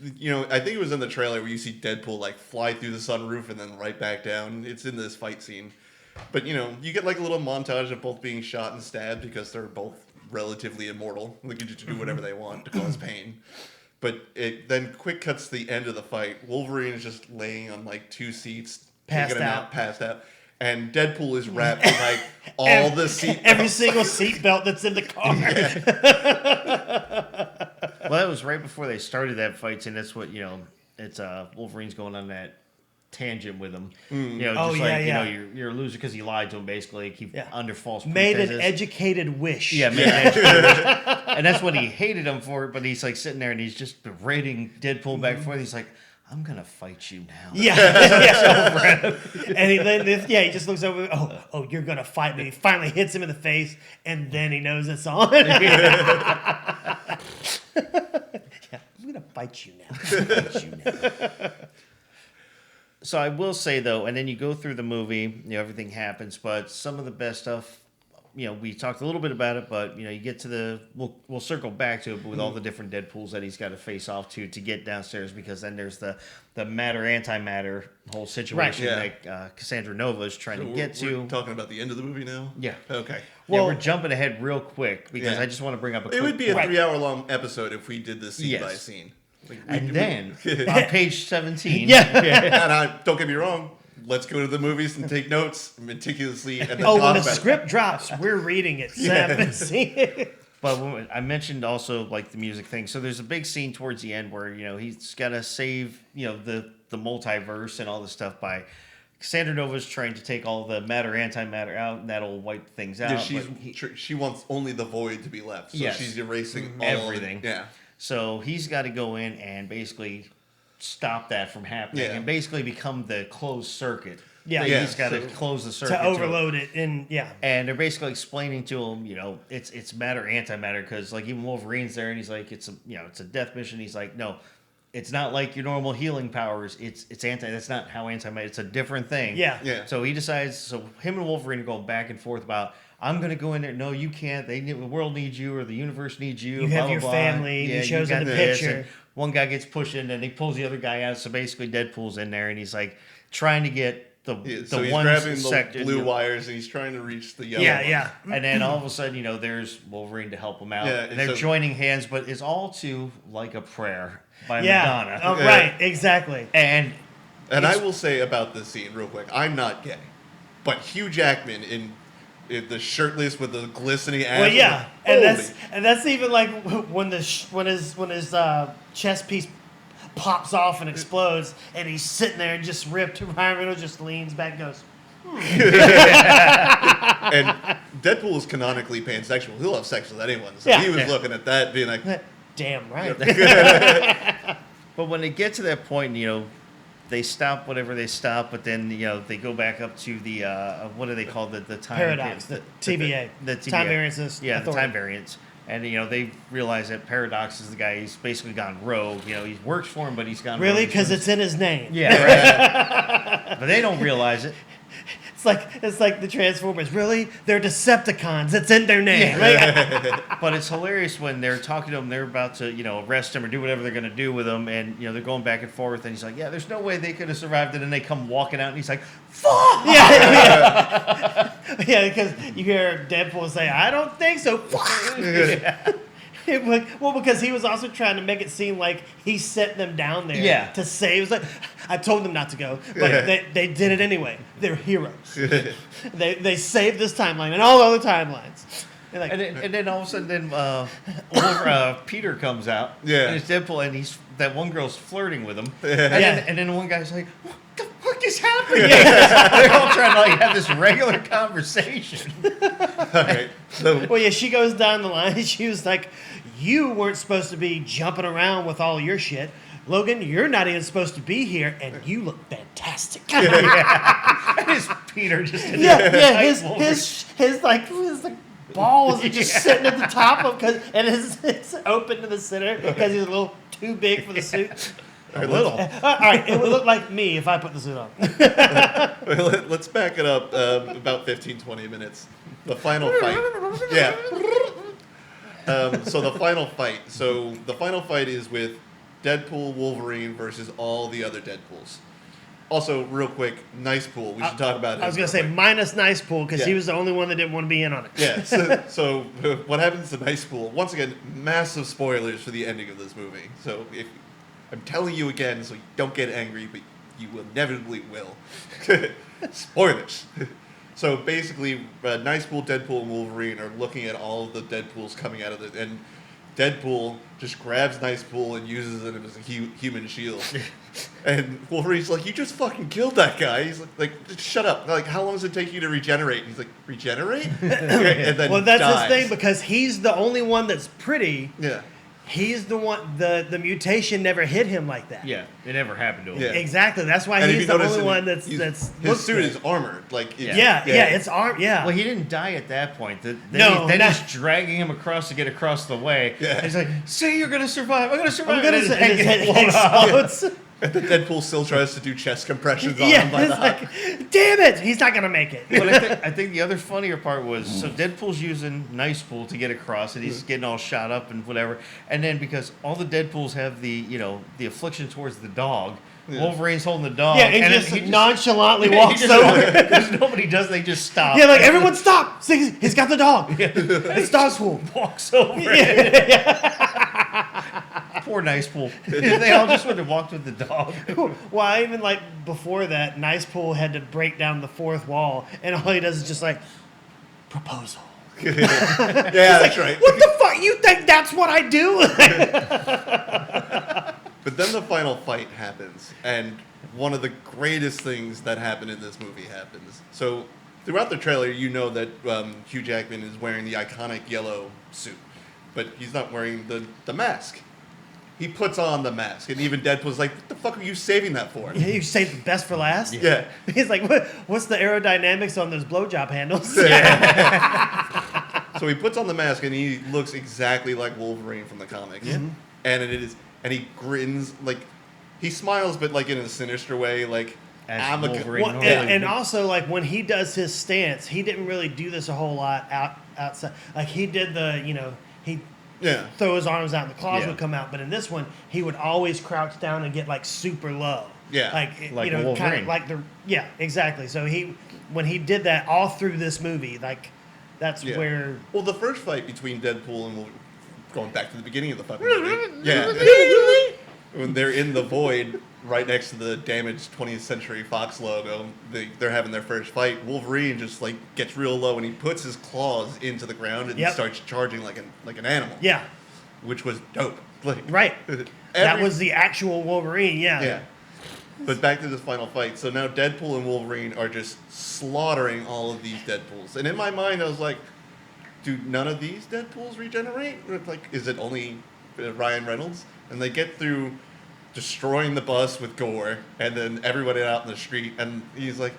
I think it was in the trailer where you see Deadpool, like, fly through the sunroof and then right back down. It's in this fight scene. But, you get, like, a little montage of both being shot and stabbed because they're both relatively immortal. They can just do whatever they want to cause pain. But it then quick cuts to the end of the fight. Wolverine is just laying on, like, 2 seats. Passed passed out. And Deadpool is wrapped in, like, all the seat every single seat belt that's in the car. Well, that was right before they started that fight scene. That's what, it's Wolverine's going on that tangent with him. You're a loser because he lied to him, basically. Keep under false Made pretenses. an educated wish. Yeah, made an educated wish. And that's what he hated him for, but he's like sitting there and he's just berating Deadpool back and forth. He's like, I'm going to fight you now. Yeah. And he just looks over, oh, you're going to fight me. He finally hits him in the face, and then he knows it's on. Yeah, I'm going to fight you now. So I will say, though, and then you go through the movie, everything happens, but some of the best stuff we talked a little bit about it, but you get to we'll circle back to it with all the different Deadpools that he's got to face off to get downstairs, because then there's the matter antimatter whole situation that Cassandra Nova is trying to get to. We're talking about the end of the movie now. Yeah. Okay. Well, we're jumping ahead real quick because I just want to bring up a. It would be a point. 3-hour long episode if we did this scene by scene. Then on page 17, and don't get me wrong. Let's go to the movies and take notes meticulously. And then when talk the about script drops, we're reading it. But I mentioned also like the music thing. So there's a big scene towards the end where he's got to save the multiverse and all this stuff by Cassandra Nova's trying to take all the matter antimatter out, and that'll wipe things out. She wants only the void to be left, so she's erasing everything. Yeah. So he's got to go in and basically stop that from happening and basically become the closed circuit. He's got to close the circuit to overload it, and and they're basically explaining to him, it's matter antimatter, because like even Wolverine's there and he's like, it's a death mission. He's like, no, it's not like your normal healing powers. It's that's not how antimatter. It's a different thing. Yeah. So he decides. So him and Wolverine are going back and forth about, I'm going to go in there. No, you can't. The world needs you, or the universe needs you. You have your family. He shows in the picture. One guy gets pushed in, and he pulls the other guy out. So basically, Deadpool's in there, and he's like trying to get so the he's one grabbing sector, the blue wires, and he's trying to reach the yellow. Yeah. And then all of a sudden, there's Wolverine to help him out. Yeah, and they're joining hands, but it's all to Like a Prayer by Yeah. Madonna. Oh, right, exactly. And I will say about this scene real quick, I'm not gay, but Hugh Jackman in the shirtless with the glistening ass. Well, yeah, and that's even like when his chest piece pops off and explodes, and he's sitting there and just ripped. Ryan Reynolds just leans back and goes. And Deadpool is canonically pansexual. He'll have sex with anyone. So he was looking at that, being like, "Damn right." But when they get to that point, they stop whatever they stop, but then they go back up to the what do they call the time paradox, the TVA, the TVA. Time variances, the time variance, and they realize that Paradox is the guy. He's basically gone rogue. He works for him, but he's gone really rogue because it's in his name. Yeah, right. But they don't realize it. It's like the Transformers. Really, they're Decepticons. It's in their name. Yeah. But it's hilarious when they're talking to him. They're about to, arrest him or do whatever they're going to do with him, and they're going back and forth. And he's like, "Yeah, there's no way they could have survived it." And they come walking out, and he's like, "Fuck!" Yeah, because you hear Deadpool say, "I don't think so." Fuck. Well, because he was also trying to make it seem like he set them down there to save. It was like, I told them not to go, but they did it anyway. They're heroes. they saved this timeline and all the other timelines. Like, and then all of a sudden, Peter comes out. Yeah. And it's Deadpool, and that one girl's flirting with him. And then one guy's like, "What the fuck is happening?" They're all trying to have this regular conversation. Okay. Well, she goes down the line. She was like, "You weren't supposed to be jumping around with all your shit. Logan, you're not even supposed to be here, and you look fantastic." And his Peter just his balls are just sitting at the top of and it's open to the center because he's a little too big for the suit. A little. All right, it would look like me if I put the suit on. Let's back it up about 15, 20 minutes. The final fight. Yeah. So the final fight. So the final fight is with Deadpool Wolverine versus all the other Deadpools. Also, real quick, Nice Pool. We should talk about it. I was going to say minus Nice Pool because he was the only one that didn't want to be in on it. Yeah. So what happens to Nice Pool? Once again, massive spoilers for the ending of this movie. So I'm telling you again, so you don't get angry, but you inevitably will. Spoilers. So basically, Nice Pool, Deadpool, and Wolverine are looking at all of the Deadpools coming out of it, and Deadpool just grabs Nice Pool and uses it as a human shield. And Wolverine's like, "You just fucking killed that guy." He's like, "Just shut up." They're like, "How long does it take you to regenerate?" And he's like, "Regenerate?" And then that's dies. his thing because he's the only one that's pretty. Yeah. He's the one. The mutation never hit him like that. Yeah, it never happened to him. Yeah. Exactly. That's why And he's the only one that's his looks suit good. is armored. Like it's armed. Yeah. Well, he didn't die at that point. No, he's dragging him across to get across the way. Yeah. He's like, "See, you're gonna survive. I'm gonna survive." And his head explodes. And then Deadpool still tries to do chest compressions on Yeah, him by it's the like, damn it, he's not gonna make it. But I think the other funnier part was so Deadpool's using Nice Pool to get across, and he's getting all shot up and whatever. And then because all the Deadpools have the the affliction towards the dog, Wolverine's holding the dog. Yeah, and then just nonchalantly walks over. Because nobody does, they just stop. Yeah, like everyone stop! He's got the dog. It's dog pool. Walks over. Poor Nice Pool. They all just went and walked with the dog. Well, I even like before that, Nice Pool had to break down the fourth wall, and all he does is just like proposal. Yeah, that's right. What the fuck? You think that's what I do? But then the final fight happens, and one of the greatest things that happen in this movie happens. So throughout the trailer, you know that Hugh Jackman is wearing the iconic yellow suit, but he's not wearing the mask. He puts on the mask, and even Deadpool's like, what the fuck are you saving that for? You saved the best for last? Yeah. He's like, what's the aerodynamics on those blowjob handles? So he puts on the mask, and he looks exactly like Wolverine from the comics. Yeah. And he grins, like, he smiles, but like in a sinister way, like, As I'm a Wolverine Well, normally and would. also, like, when he does his stance, he didn't really do this a whole lot outside. Like, he did he Yeah. throw his arms out and the claws Yeah. would come out. But in this one, he would always crouch down and get, like, super low. Yeah. Like kind of Wolverine. like yeah, exactly. So when he did that all through this movie, like, that's Yeah. where... Well, the first fight between Deadpool and Wolverine, going back to the beginning of the fucking movie. Yeah. When they're in the void right next to the damaged 20th Century Fox logo, they're having their first fight. Wolverine just like gets real low and he puts his claws into the ground and Yep. starts charging like an animal. Yeah, Which was dope. Like, right. That every- was the actual Wolverine, Yeah. But back to this final fight. So now Deadpool and Wolverine are just slaughtering all of these Deadpools. And in my mind, I was like, do none of these Deadpools regenerate? Or, like, is it only Ryan Reynolds? And they get through destroying the bus with gore, and then everybody out in the street, and he's like,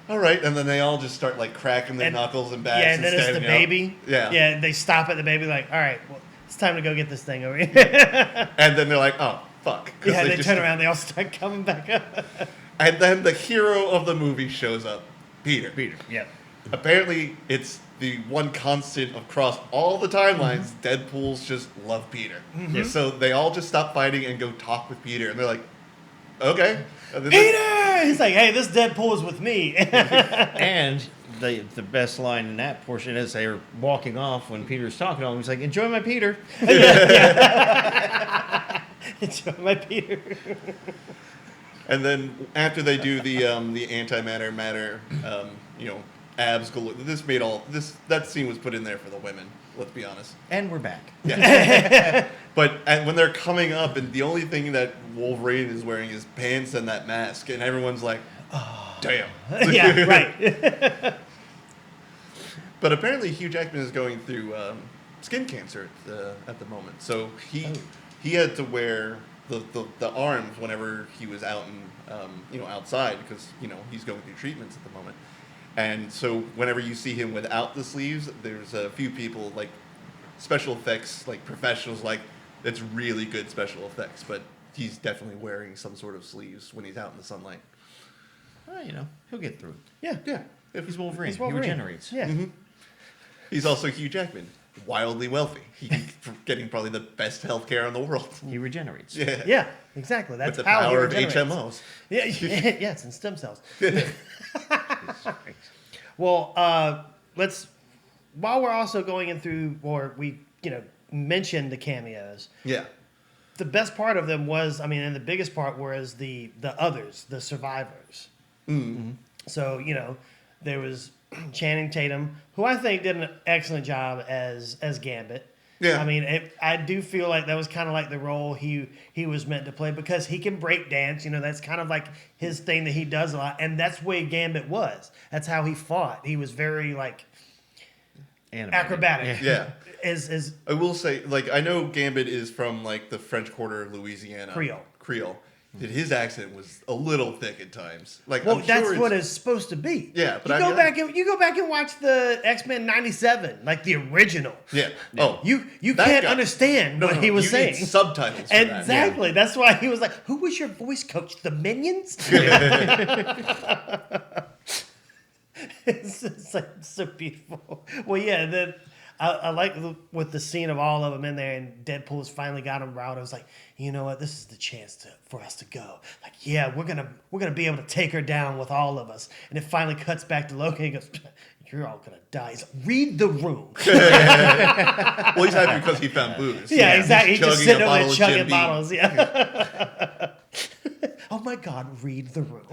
all right. And then they all just start, like, cracking their knuckles and backs. Yeah, and then it's the standing up. baby. Yeah. Yeah, they stop at the baby like, all right, well, it's time to go get this thing over here. And then they're like, oh, fuck. 'Cause Yeah, they just- turn around, they all start coming back up. And then the hero of the movie shows up, Peter. Peter. Yeah. Apparently, it's the one constant across all the timelines. Deadpools just love Peter. Yeah. So they all just stop fighting and go talk with Peter. And they're like, okay. And then Peter! He's like, hey, this Deadpool is with me. And the best line in that portion is they were walking off when Peter's talking to him. He's like, enjoy my Peter. Enjoy my Peter. And then after they do the antimatter matter, abs galore. That scene was put in there for the women. Let's be honest. And we're back. But when they're coming up, and the only thing that Wolverine is wearing is pants and that mask, and everyone's like, damn. Yeah, right. But apparently Hugh Jackman is going through skin cancer at the moment. So he had to wear the arms whenever he was out and outside because he's going through treatments at the moment. And so whenever you see him without the sleeves, there's a few people like special effects, like professionals, like that's really good special effects. But he's definitely wearing some sort of sleeves when he's out in the sunlight. Well, he'll get through it. Yeah. He's Wolverine. He's Wolverine. He regenerates. Yeah. Mm-hmm. He's also Hugh Jackman, wildly wealthy. He's getting probably the best healthcare in the world. He regenerates. Yeah. Yeah, exactly. That's With the how power he of regenerates. HMOs. Yeah, yes, and stem cells. Well, while we're also going in through, or we, mentioned the cameos. Yeah. The best part of them was, and the biggest part was the others, the survivors. Mm-hmm. So, there was Channing Tatum, who I think did an excellent job as Gambit. Yeah. I do feel like that was kind of like the role he was meant to play because he can break dance. That's kind of like his thing that he does a lot, and that's where Gambit was. That's how he fought. He was very like Animated. acrobatic. Yeah. As I will say, like, I know Gambit is from, like, the French Quarter of Louisiana. Creole. Dude, his accent was a little thick at times. Like, Well, I'm that's sure what it's supposed to be. Yeah, but you I go mean, back and watch the X-Men '97, like the original. Yeah. Oh, You that can't guy- understand what No, he was you saying. need subtitles for that. Exactly. That's why he was like, "Who was your voice coach? The Minions?" it's like so beautiful. Well, yeah. Then I like with the scene of all of them in there, and Deadpool's finally got him riled. I was like, you know what? This is the chance for us to go. Like, yeah, we're gonna be able to take her down with all of us. And it finally cuts back to Loki. And he goes, "You're all gonna die." He's like, "Read the room." Well, he's happy because he found booze. Yeah, exactly. He's just chugging sitting a over there bottle of chugging Jim Beam. bottles. Yeah. Oh my God, read the room.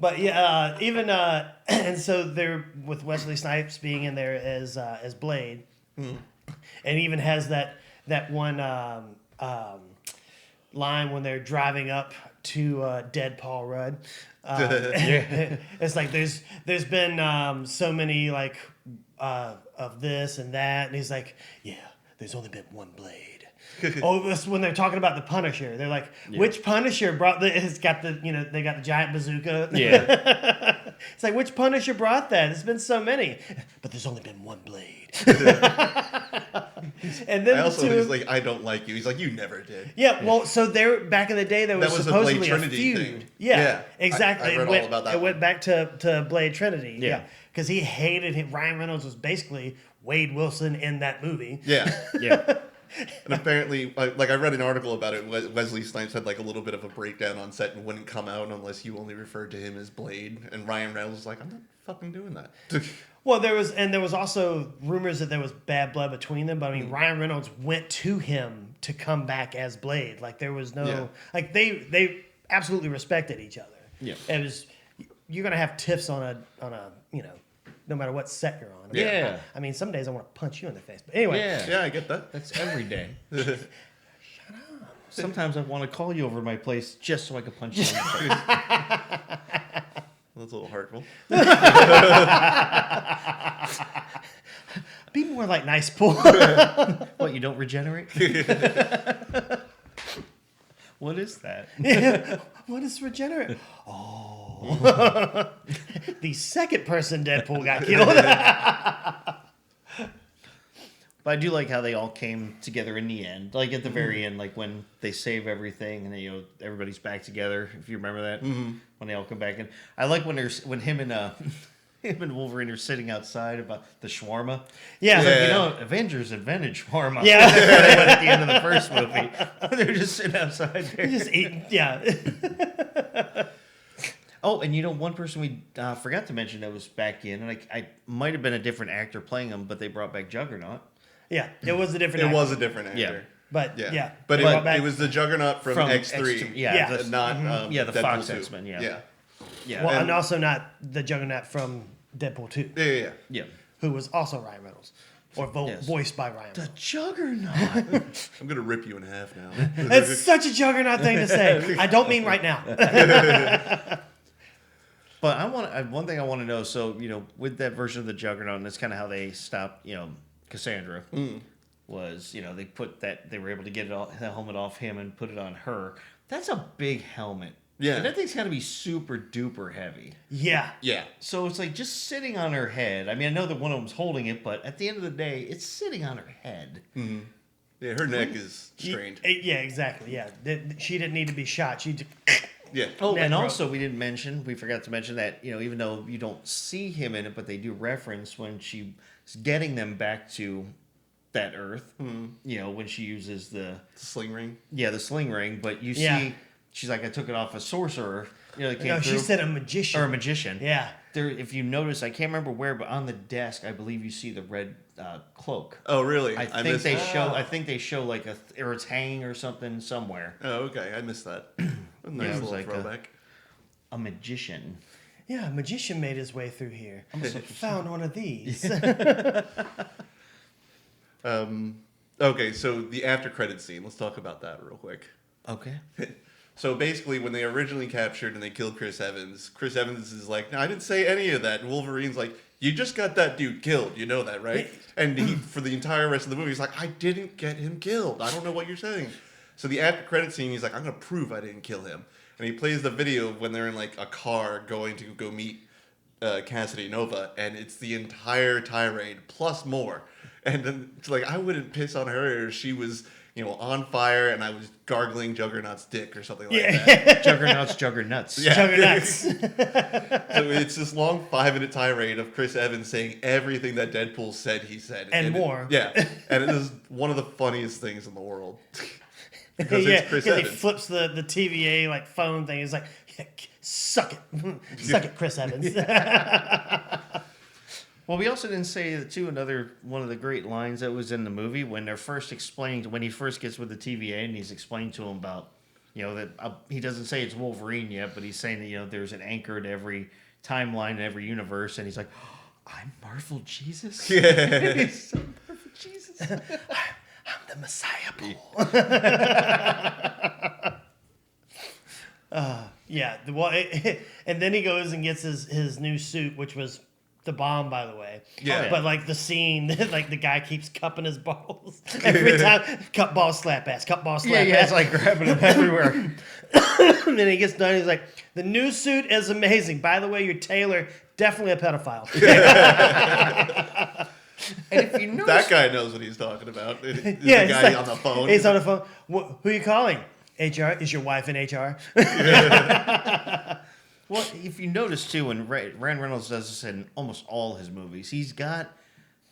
But yeah, even and so they're with Wesley Snipes being in there as Blade, and even has that one line when they're driving up to Dead Paul Rudd. It's like there's been so many like of this and that, and he's like, yeah, there's only been one Blade. Oh, it's when they're talking about the Punisher. They're like, which Punisher brought it's got the they got the giant bazooka. Yeah. It's like, which Punisher brought that? There's been so many, but there's only been one Blade. And then I also the he's two, like, I don't like you. He's like, you never did. yeah, well, so there back in the day there was, That was a supposedly Blade a Trinity feud. thing. Yeah, Yeah. exactly. I read all about that It went one. back to Blade Trinity. Yeah. Yeah, because he hated him. Ryan Reynolds was basically Wade Wilson in that movie. Yeah. Yeah. And apparently, like I read an article about it. Wesley Snipes had like a little bit of a breakdown on set and wouldn't come out unless you only referred to him as Blade. And Ryan Reynolds was like, I'm not fucking doing that. Well, there was also rumors that there was bad blood between them, but I mean, Ryan Reynolds went to him to come back as Blade. Like there was no Yeah. like they absolutely respected each other. Yeah. It was you're gonna have tiffs on a no matter what set you're on. Yeah. I mean, some days I want to punch you in the face, but anyway. Yeah. Yeah, I get that. That's every day. Sometimes I want to call you over to my place just so I could punch you in the face. That's a little hurtful. Be more like Nice Pool. What, you don't regenerate? What is that? What is regenerate? Oh. The second person Deadpool got killed. But I do like how they all came together in the end. Like at the very end, like when they save everything and then, everybody's back together. If you remember that, when they all come back in. I like when him and him and Wolverine are sitting outside about the shawarma. Yeah. It's Yeah. like, Avengers invented shawarma. Yeah. That's how they went at the end of the first movie. They're just sitting outside there. Just eating. Yeah. Oh, and one person we forgot to mention that was back in, and I might have been a different actor playing him, but they brought back Juggernaut. Yeah. It was a different It actor. was a different actor. Yeah. But Yeah. yeah. But They it, brought back- it was the Juggernaut from X3. X3, Yeah. yeah, the- Not Yeah, the Deadpool Fox 2. X-Men, yeah. Yeah. yeah, well, and- and also not the Juggernaut from Deadpool 2, Yeah. yeah. who was also Ryan Reynolds, or Yes. voiced by Ryan The Reynolds. Juggernaut. I'm gonna rip you in half now. It's such a Juggernaut thing to say. I don't mean right now. But one thing I want to know. So with that version of the Juggernaut, and that's kind of how they stopped. Cassandra was. They were able to get the helmet off him and put it on her. That's a big helmet. Yeah. And that thing's got to be super duper heavy. Yeah. Yeah. So it's like just sitting on her head. I mean, I know that one of them's holding it, but at the end of the day, it's sitting on her head. Yeah, her neck is strained. Yeah, exactly. Yeah. She didn't need to be shot. She just, Yeah. Oh, Neck and broke. also we forgot to mention that, even though you don't see him in it, but they do reference when she's getting them back to that Earth, when she uses the Sling ring. sling ring, but you Yeah. see, she's like, I took it off a sorcerer, that came no, through. she said a magician. Or a magician. Yeah. There, if you notice, I can't remember where, but on the desk, I believe you see the red cloak. Oh, really? I think missed they that. show. I think they show like or it's hanging or something somewhere. Oh, okay. I missed that. A nice it was little like throwback. A magician. Yeah, a magician made his way through here. Found one of these. Okay, so the after credit scene. Let's talk about that real quick. Okay. So basically, when they originally captured and they killed Chris Evans is like, no, I didn't say any of that. And Wolverine's like, you just got that dude killed. You know that, right? And he, for the entire rest of the movie, he's like, I didn't get him killed. I don't know what you're saying. So the after credit scene, he's like, I'm going to prove I didn't kill him. And he plays the video of when they're in like a car going to go meet Cassidy Nova, and it's the entire tirade plus more. And then it's like, I wouldn't piss on her if she was, on fire and I was gargling Juggernaut's dick or something like that. Juggernauts. Yeah. Juggernauts. So it's this long 5-minute tirade of Chris Evans saying everything that Deadpool said he said. And more. Yeah. And it is one of the funniest things in the world. Because it's Chris he Evans. flips the TVA like phone thing. He's like, suck it. Suck it, Chris Evans. Well, we also didn't say that too. Another one of the great lines that was in the movie when they're first explained, when he first gets with the TVA and he's explained to him about, that he doesn't say it's Wolverine yet, but he's saying that there's an anchor to every timeline and every universe, and he's like, I'm Marvel Jesus. Yeah. He's so Marvel Jesus. I'm the Messiah Bull. Yeah. And then he goes and gets his new suit, which was the bomb, by the way. Yeah. But like the scene, like the guy keeps cupping his balls every time. Cup ball, slap ass. Cup ball, slap ass. Yeah, it's like grabbing him everywhere. And then he gets done. He's like, the new suit is amazing. By the way, your tailor, definitely a pedophile. And if you notice, That guy knows what he's talking about. Is Yeah, the it's guy like- on the phone. He's on the phone. Who are you calling? HR? Is your wife in HR? well, if you notice too, and Ryan Reynolds does this in almost all his movies, he's got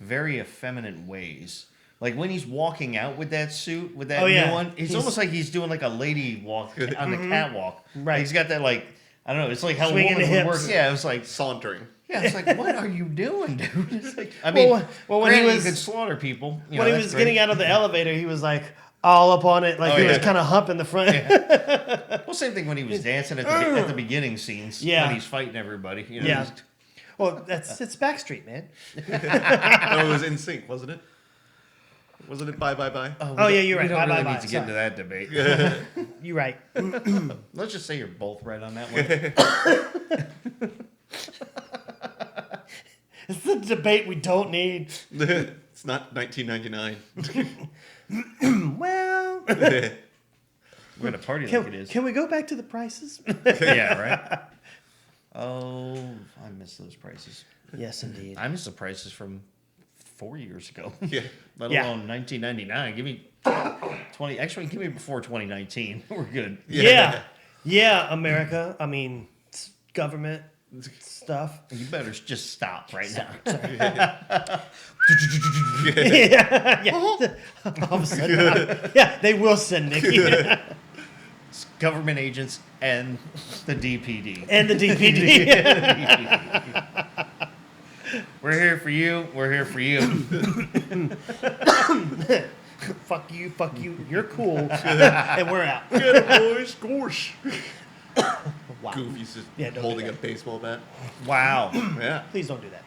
very effeminate ways. Like when he's walking out with that suit, with that new one, it's almost like he's doing like a lady walk on the catwalk. Right. He's got that like, I don't know, it's like how Swinging women the would work. hips. Yeah, it was like, Sauntering. yeah, it's like, what are you doing, dude? It's like, I mean, Well, when he granted, was- you could slaughter people. When he was getting out of the elevator, he was like all up on it. Like he was kind of humping the front. Well, same thing when he was dancing at the beginning scenes. Yeah. When he's fighting everybody. Yeah. Well, it's Backstreet, man. No, it was In Sync, wasn't it? Wasn't it Bye Bye Bye? Oh, yeah, you're right. We don't Bye, really bye, need to bye. get into that debate. You're right. Let's just say you're both right on that one. It's the debate we don't need. It's not 1999. Well, We're gonna party like it is. can we go back to the prices? Yeah, right. Oh, I miss those prices. Yes, indeed. I miss the prices from 4 years ago. Yeah. Let Yeah. alone 1999. Give me 20. Actually, give me before 2019. We're good. Yeah, America. I mean, it's government stuff. You better just stop right now. Yeah. All of a sudden, yeah, they will send Nikki It's government agents and the DPD. and the DPD. We're here for you. We're here for you. Fuck you. You're cool, and we're out. Get it, boys. Gorsh. Wow. Goofy's just Yeah, don't do holding a that. baseball bat. Wow. Yeah. Please don't do that.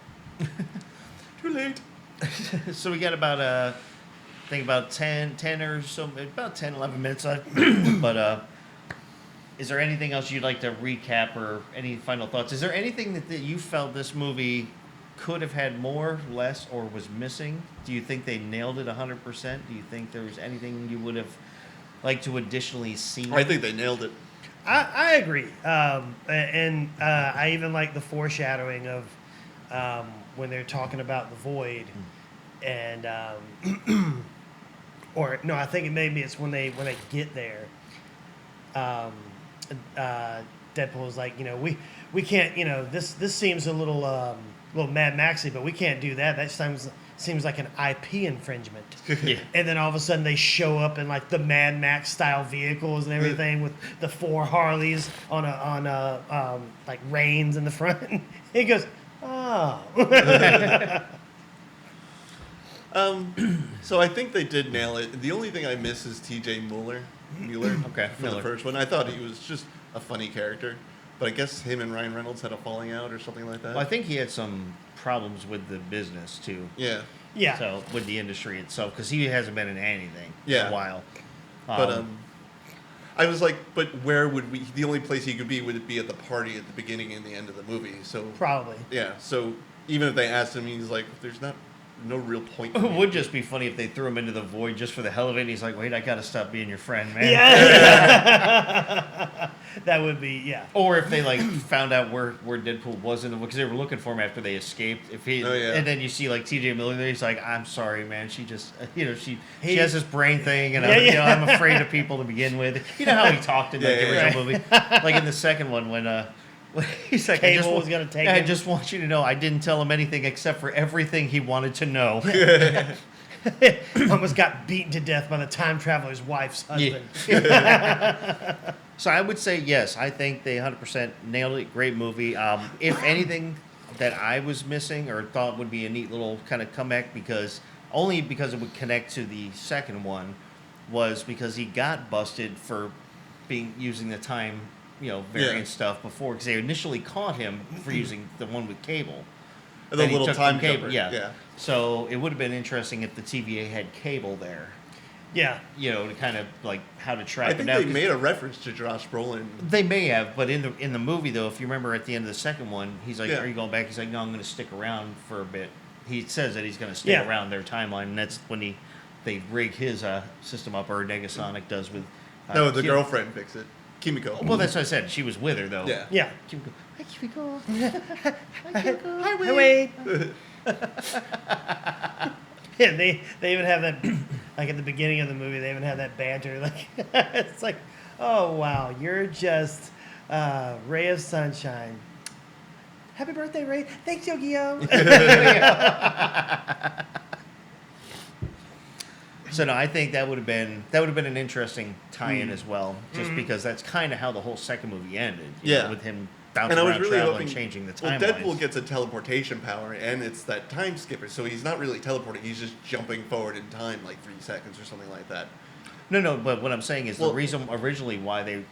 Too late. So we got about I think about 10 or so, about 10, 11 minutes left. But is there anything else you'd like to recap or any final thoughts? Is there anything that you felt this movie could have had more, less, or was missing? Do you think they nailed it 100%? Do you think there was anything you would have liked to additionally see? I think they nailed it. I agree, and I even like the foreshadowing of when they're talking about the void, and or no, I think it's when they get there. Deadpool's like, we can't, this seems a little Mad Maxy, but we can't do that. That seems like an IP infringement. Yeah. And then all of a sudden they show up in like the Mad Max style vehicles and everything with the 4 Harleys on like reins in the front. He goes, oh. So I think they did nail it. The only thing I miss is T.J. Mueller. Okay, For the first one, I thought he was just a funny character, but I guess him and Ryan Reynolds had a falling out or something like that. Well, I think he had some problems with the business too. Yeah. Yeah. So with the industry itself, because he hasn't been in anything in Yeah. a while. But I was like, but where would the only place he could be would it be at the party at the beginning and the end of the movie? So Probably. yeah. So even if they asked him, he's like, "There's no real point." It would just be funny if they threw him into the void just for the hell of it. And he's like, "Wait, I gotta stop being your friend, man." Yeah. That would be, yeah. Or if they like found out where Deadpool was in the, because they were looking for him after they escaped. If he and then you see like T.J. Miller there, he's like, "I'm sorry, man. She just she has this brain thing, and I'm afraid of people to begin with." You know how he talked in like, the original movie, like in the second one when he's like, Cable was gonna take I him. just want you to know I didn't tell him anything except for everything he wanted to know. Almost got beaten to death by the time traveler's wife's husband. So I would say yes. I think they 100% nailed it. Great movie. If anything that I was missing or thought would be a neat little kind of comeback, because it would connect to the second one, was because he got busted for using the time variant stuff before, because they initially caught him for using the one with Cable. The Then he little took time from Cable, jumper. yeah. So it would have been interesting if the TVA had Cable there. Yeah. To kind of like how to track I it think down. they made a reference to Josh Brolin. They may have, but in the movie though, if you remember at the end of the second one, he's like, Yeah. "Are you going back?" He's like, "No, I'm going to stick around for a bit." He says that he's going to stay around their timeline, and that's when they rig his system up, or Negasonic does with. No, the girlfriend fixed it. Kimiko. Well, that's what I said. She was with her though. Yeah. Yeah. Kimiko. Hi, Kimiko. Hi, Kimiko. Hi, Wait. Yeah, they even have that, like at the beginning of the movie, they even have that banter. Like, it's like, oh, wow, you're just ray of sunshine. Happy birthday, Ray. Thanks, Yu-Gi-Oh! So no, I think that would have been an interesting tie-in as well, just because that's kind of how the whole second movie ended. You know, with him bouncing around, traveling, changing the timelines. Well, Deadpool gets a teleportation power, and it's that time skipper, so he's not really teleporting. He's just jumping forward in time, like 3 seconds or something like that. No, but what I'm saying is the reason originally why they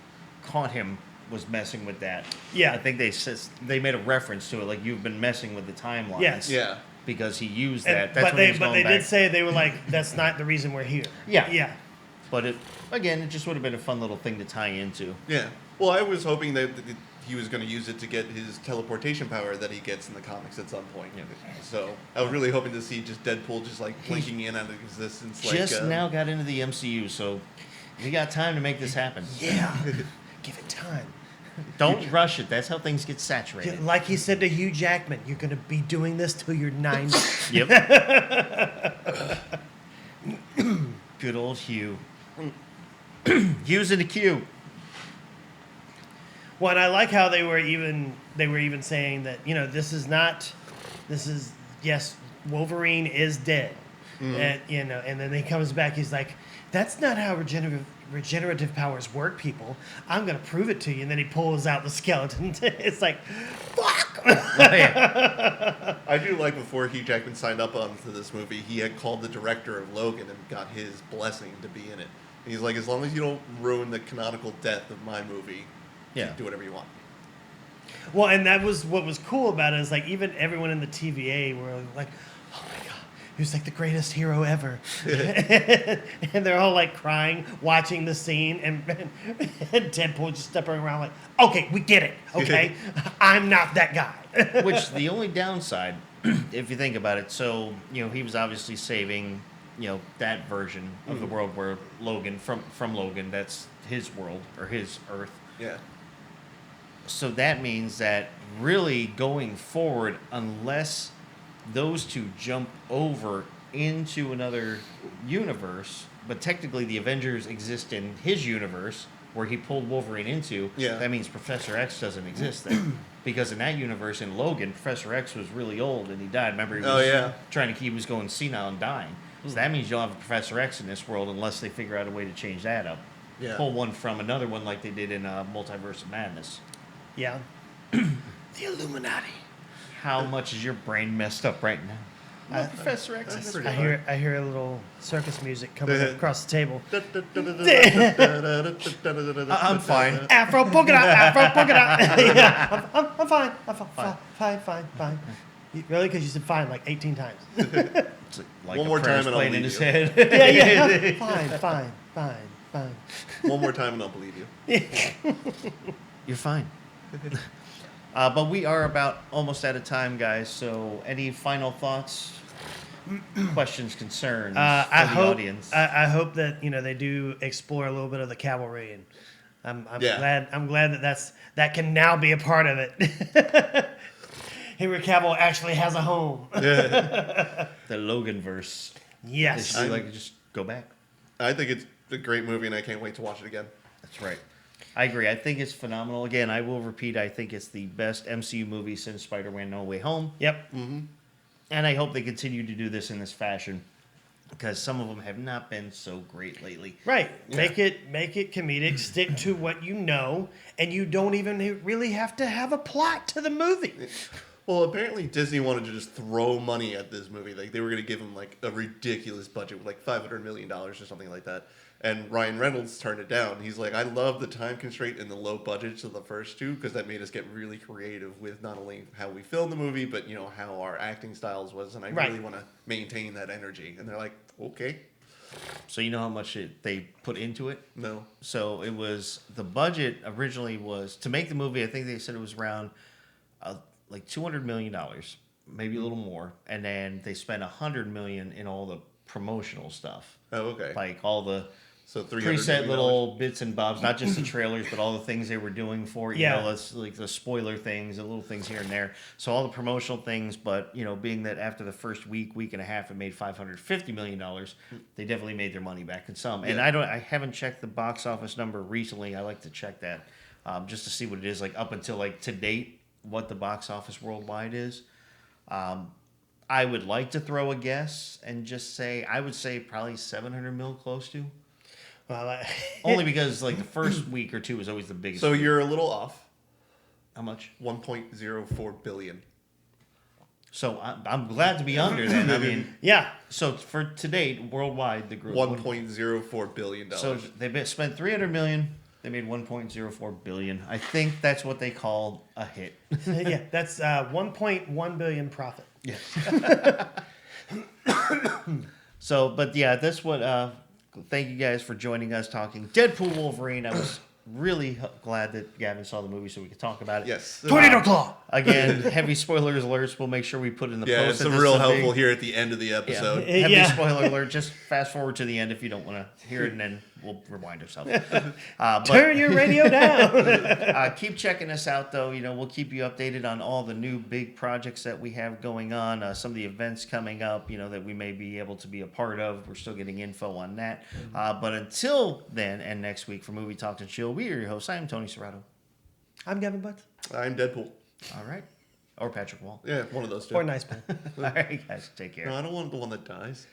caught him was messing with that. Yeah. I think they made a reference to it, like, you've been messing with the timelines. Yes. Yeah. Because he used And- that. That's but when he was they going back. did say, they were like, that's not the reason we're here. Yeah. Yeah. But it just would have been a fun little thing to tie into. Yeah. Well, I was hoping that he was going to use it to get his teleportation power that he gets in the comics at some point. Yeah. So I was really hoping to see just Deadpool just like blinking in out of existence. Just now got into the MCU, so we got time to make this happen. Yeah. Give it time. Don't rush it. That's how things get saturated. Like he said to Hugh Jackman, you're going to be doing this till you're 90. Yep. Good old Hugh. Hugh's in the queue. Well, and I like how they were even saying that, this is yes, Wolverine is dead. And and then he comes back, he's like, that's not how regenerative powers work, people. I'm going to prove it to you. And then he pulls out the skeleton. It's like, fuck! I do like before Hugh Jackman signed up onto this movie, he had called the director of Logan and got his blessing to be in it. And he's like, as long as you don't ruin the canonical death of my movie, do whatever you want. Well, and that was what was cool about it, is like even everyone in the TVA were like, oh my God, he was like the greatest hero ever. And they're all like crying, watching the scene, and Deadpool just stepping around like, okay, we get it, okay? I'm not that guy. Which the only downside, if you think about it, so, he was obviously saving, that version of the world where Logan, from Logan, that's his world, or his Earth. Yeah. So that means that really going forward, unless those two jump over into another universe, but technically the Avengers exist in his universe where he pulled Wolverine into, that means Professor X doesn't exist there. Because in that universe, in Logan, Professor X was really old and he died. Remember, he was he was going senile and dying. So that means you'll have a Professor X in this world unless they figure out a way to change that up. Yeah. Pull one from another one like they did in Multiverse of Madness. Yeah. The Illuminati. How much is your brain messed up right now? Professor X is I hear a little circus music coming across the table. I'm fine. Afro polka dot, Afro polka dot. Yeah, I'm fine. Fine. Really? Because you said fine like 18 times. It's like One a more prayer's time and I'll playing in leave his you. head. Yeah. Fine. One more time and I'll believe you. You're fine. But we are about almost out of time, guys. So, any final thoughts, questions, concerns I for the hope audience? I hope that they do explore a little bit of the cavalry, and I'm glad that can now be a part of it. Henry Cavill actually has a home. Yeah. The Logan verse. Yes. They should just go back. I think it's a great movie, and I can't wait to watch it again. That's right. I agree. I think it's phenomenal. Again, I will repeat. I think it's the best MCU movie since Spider-Man: No Way Home. Yep. And I hope they continue to do this in this fashion, because some of them have not been so great lately. Right. Make it comedic. Stick to what you know, and you don't even really have to have a plot to the movie. Well, apparently Disney wanted to just throw money at this movie. Like, they were going to give him like a ridiculous budget with like $500 million or something like that. And Ryan Reynolds turned it down. He's like, I love the time constraint and the low budgets of the first two, because that made us get really creative with not only how we filmed the movie, but how our acting styles was. And I really want to maintain that energy. And they're like, okay. So you know how much they put into it? No. So it was, the budget originally was to make the movie. I think they said it was around like $200 million, maybe a little more, and then they spent $100 million in all the promotional stuff. Oh, okay. Like all the So $300 preset million. little bits and bobs, not just the trailers, but all the things they were doing for it. Yeah. That's like the spoiler things and little things here and there. So all the promotional things, but being that after the first week and a half, it made $550 million, they definitely made their money back in some. And Yeah. I haven't checked the box office number recently. I like to check that just to see what it is like up until like to date, what the box office worldwide is. I would like to throw a guess and just say, I would say probably 700 mil close to. Well, Only because like the first week or two is always the biggest. So week. you're a little off. How much? 1.04 billion. So I'm glad to be under then. I mean, yeah. so for to date, worldwide, the group $1.04 billion. So they spent 300 million. They made 1.04 billion. I think that's what they call a hit. Yeah, that's 1.1 billion profit. Yeah. So, but yeah, that's what. Thank you guys for joining us talking Deadpool Wolverine. I was really glad that Gavin saw the movie so we could talk about it. Yes. Tornado Claw. Again, heavy spoilers alerts. We'll make sure we put in the Yeah, post. it's that this real is a helpful big- here at the end of the episode. Yeah. Heavy Yeah. spoiler alert. Just fast forward to the end if you don't want to hear it, and then we'll rewind ourselves. But Turn your radio down. keep checking us out, though. We'll keep you updated on all the new big projects that we have going on. Some of the events coming up, that we may be able to be a part of. We're still getting info on that. But until then, and next week for Movie Talk and Chill, we are your hosts. I am Tony Serrato. I'm Gavin Butts. I'm Deadpool. All right. Or Patrick Wall. Yeah, one of those two. Or Nice Man. All right, guys. Take care. No, I don't want the one that dies.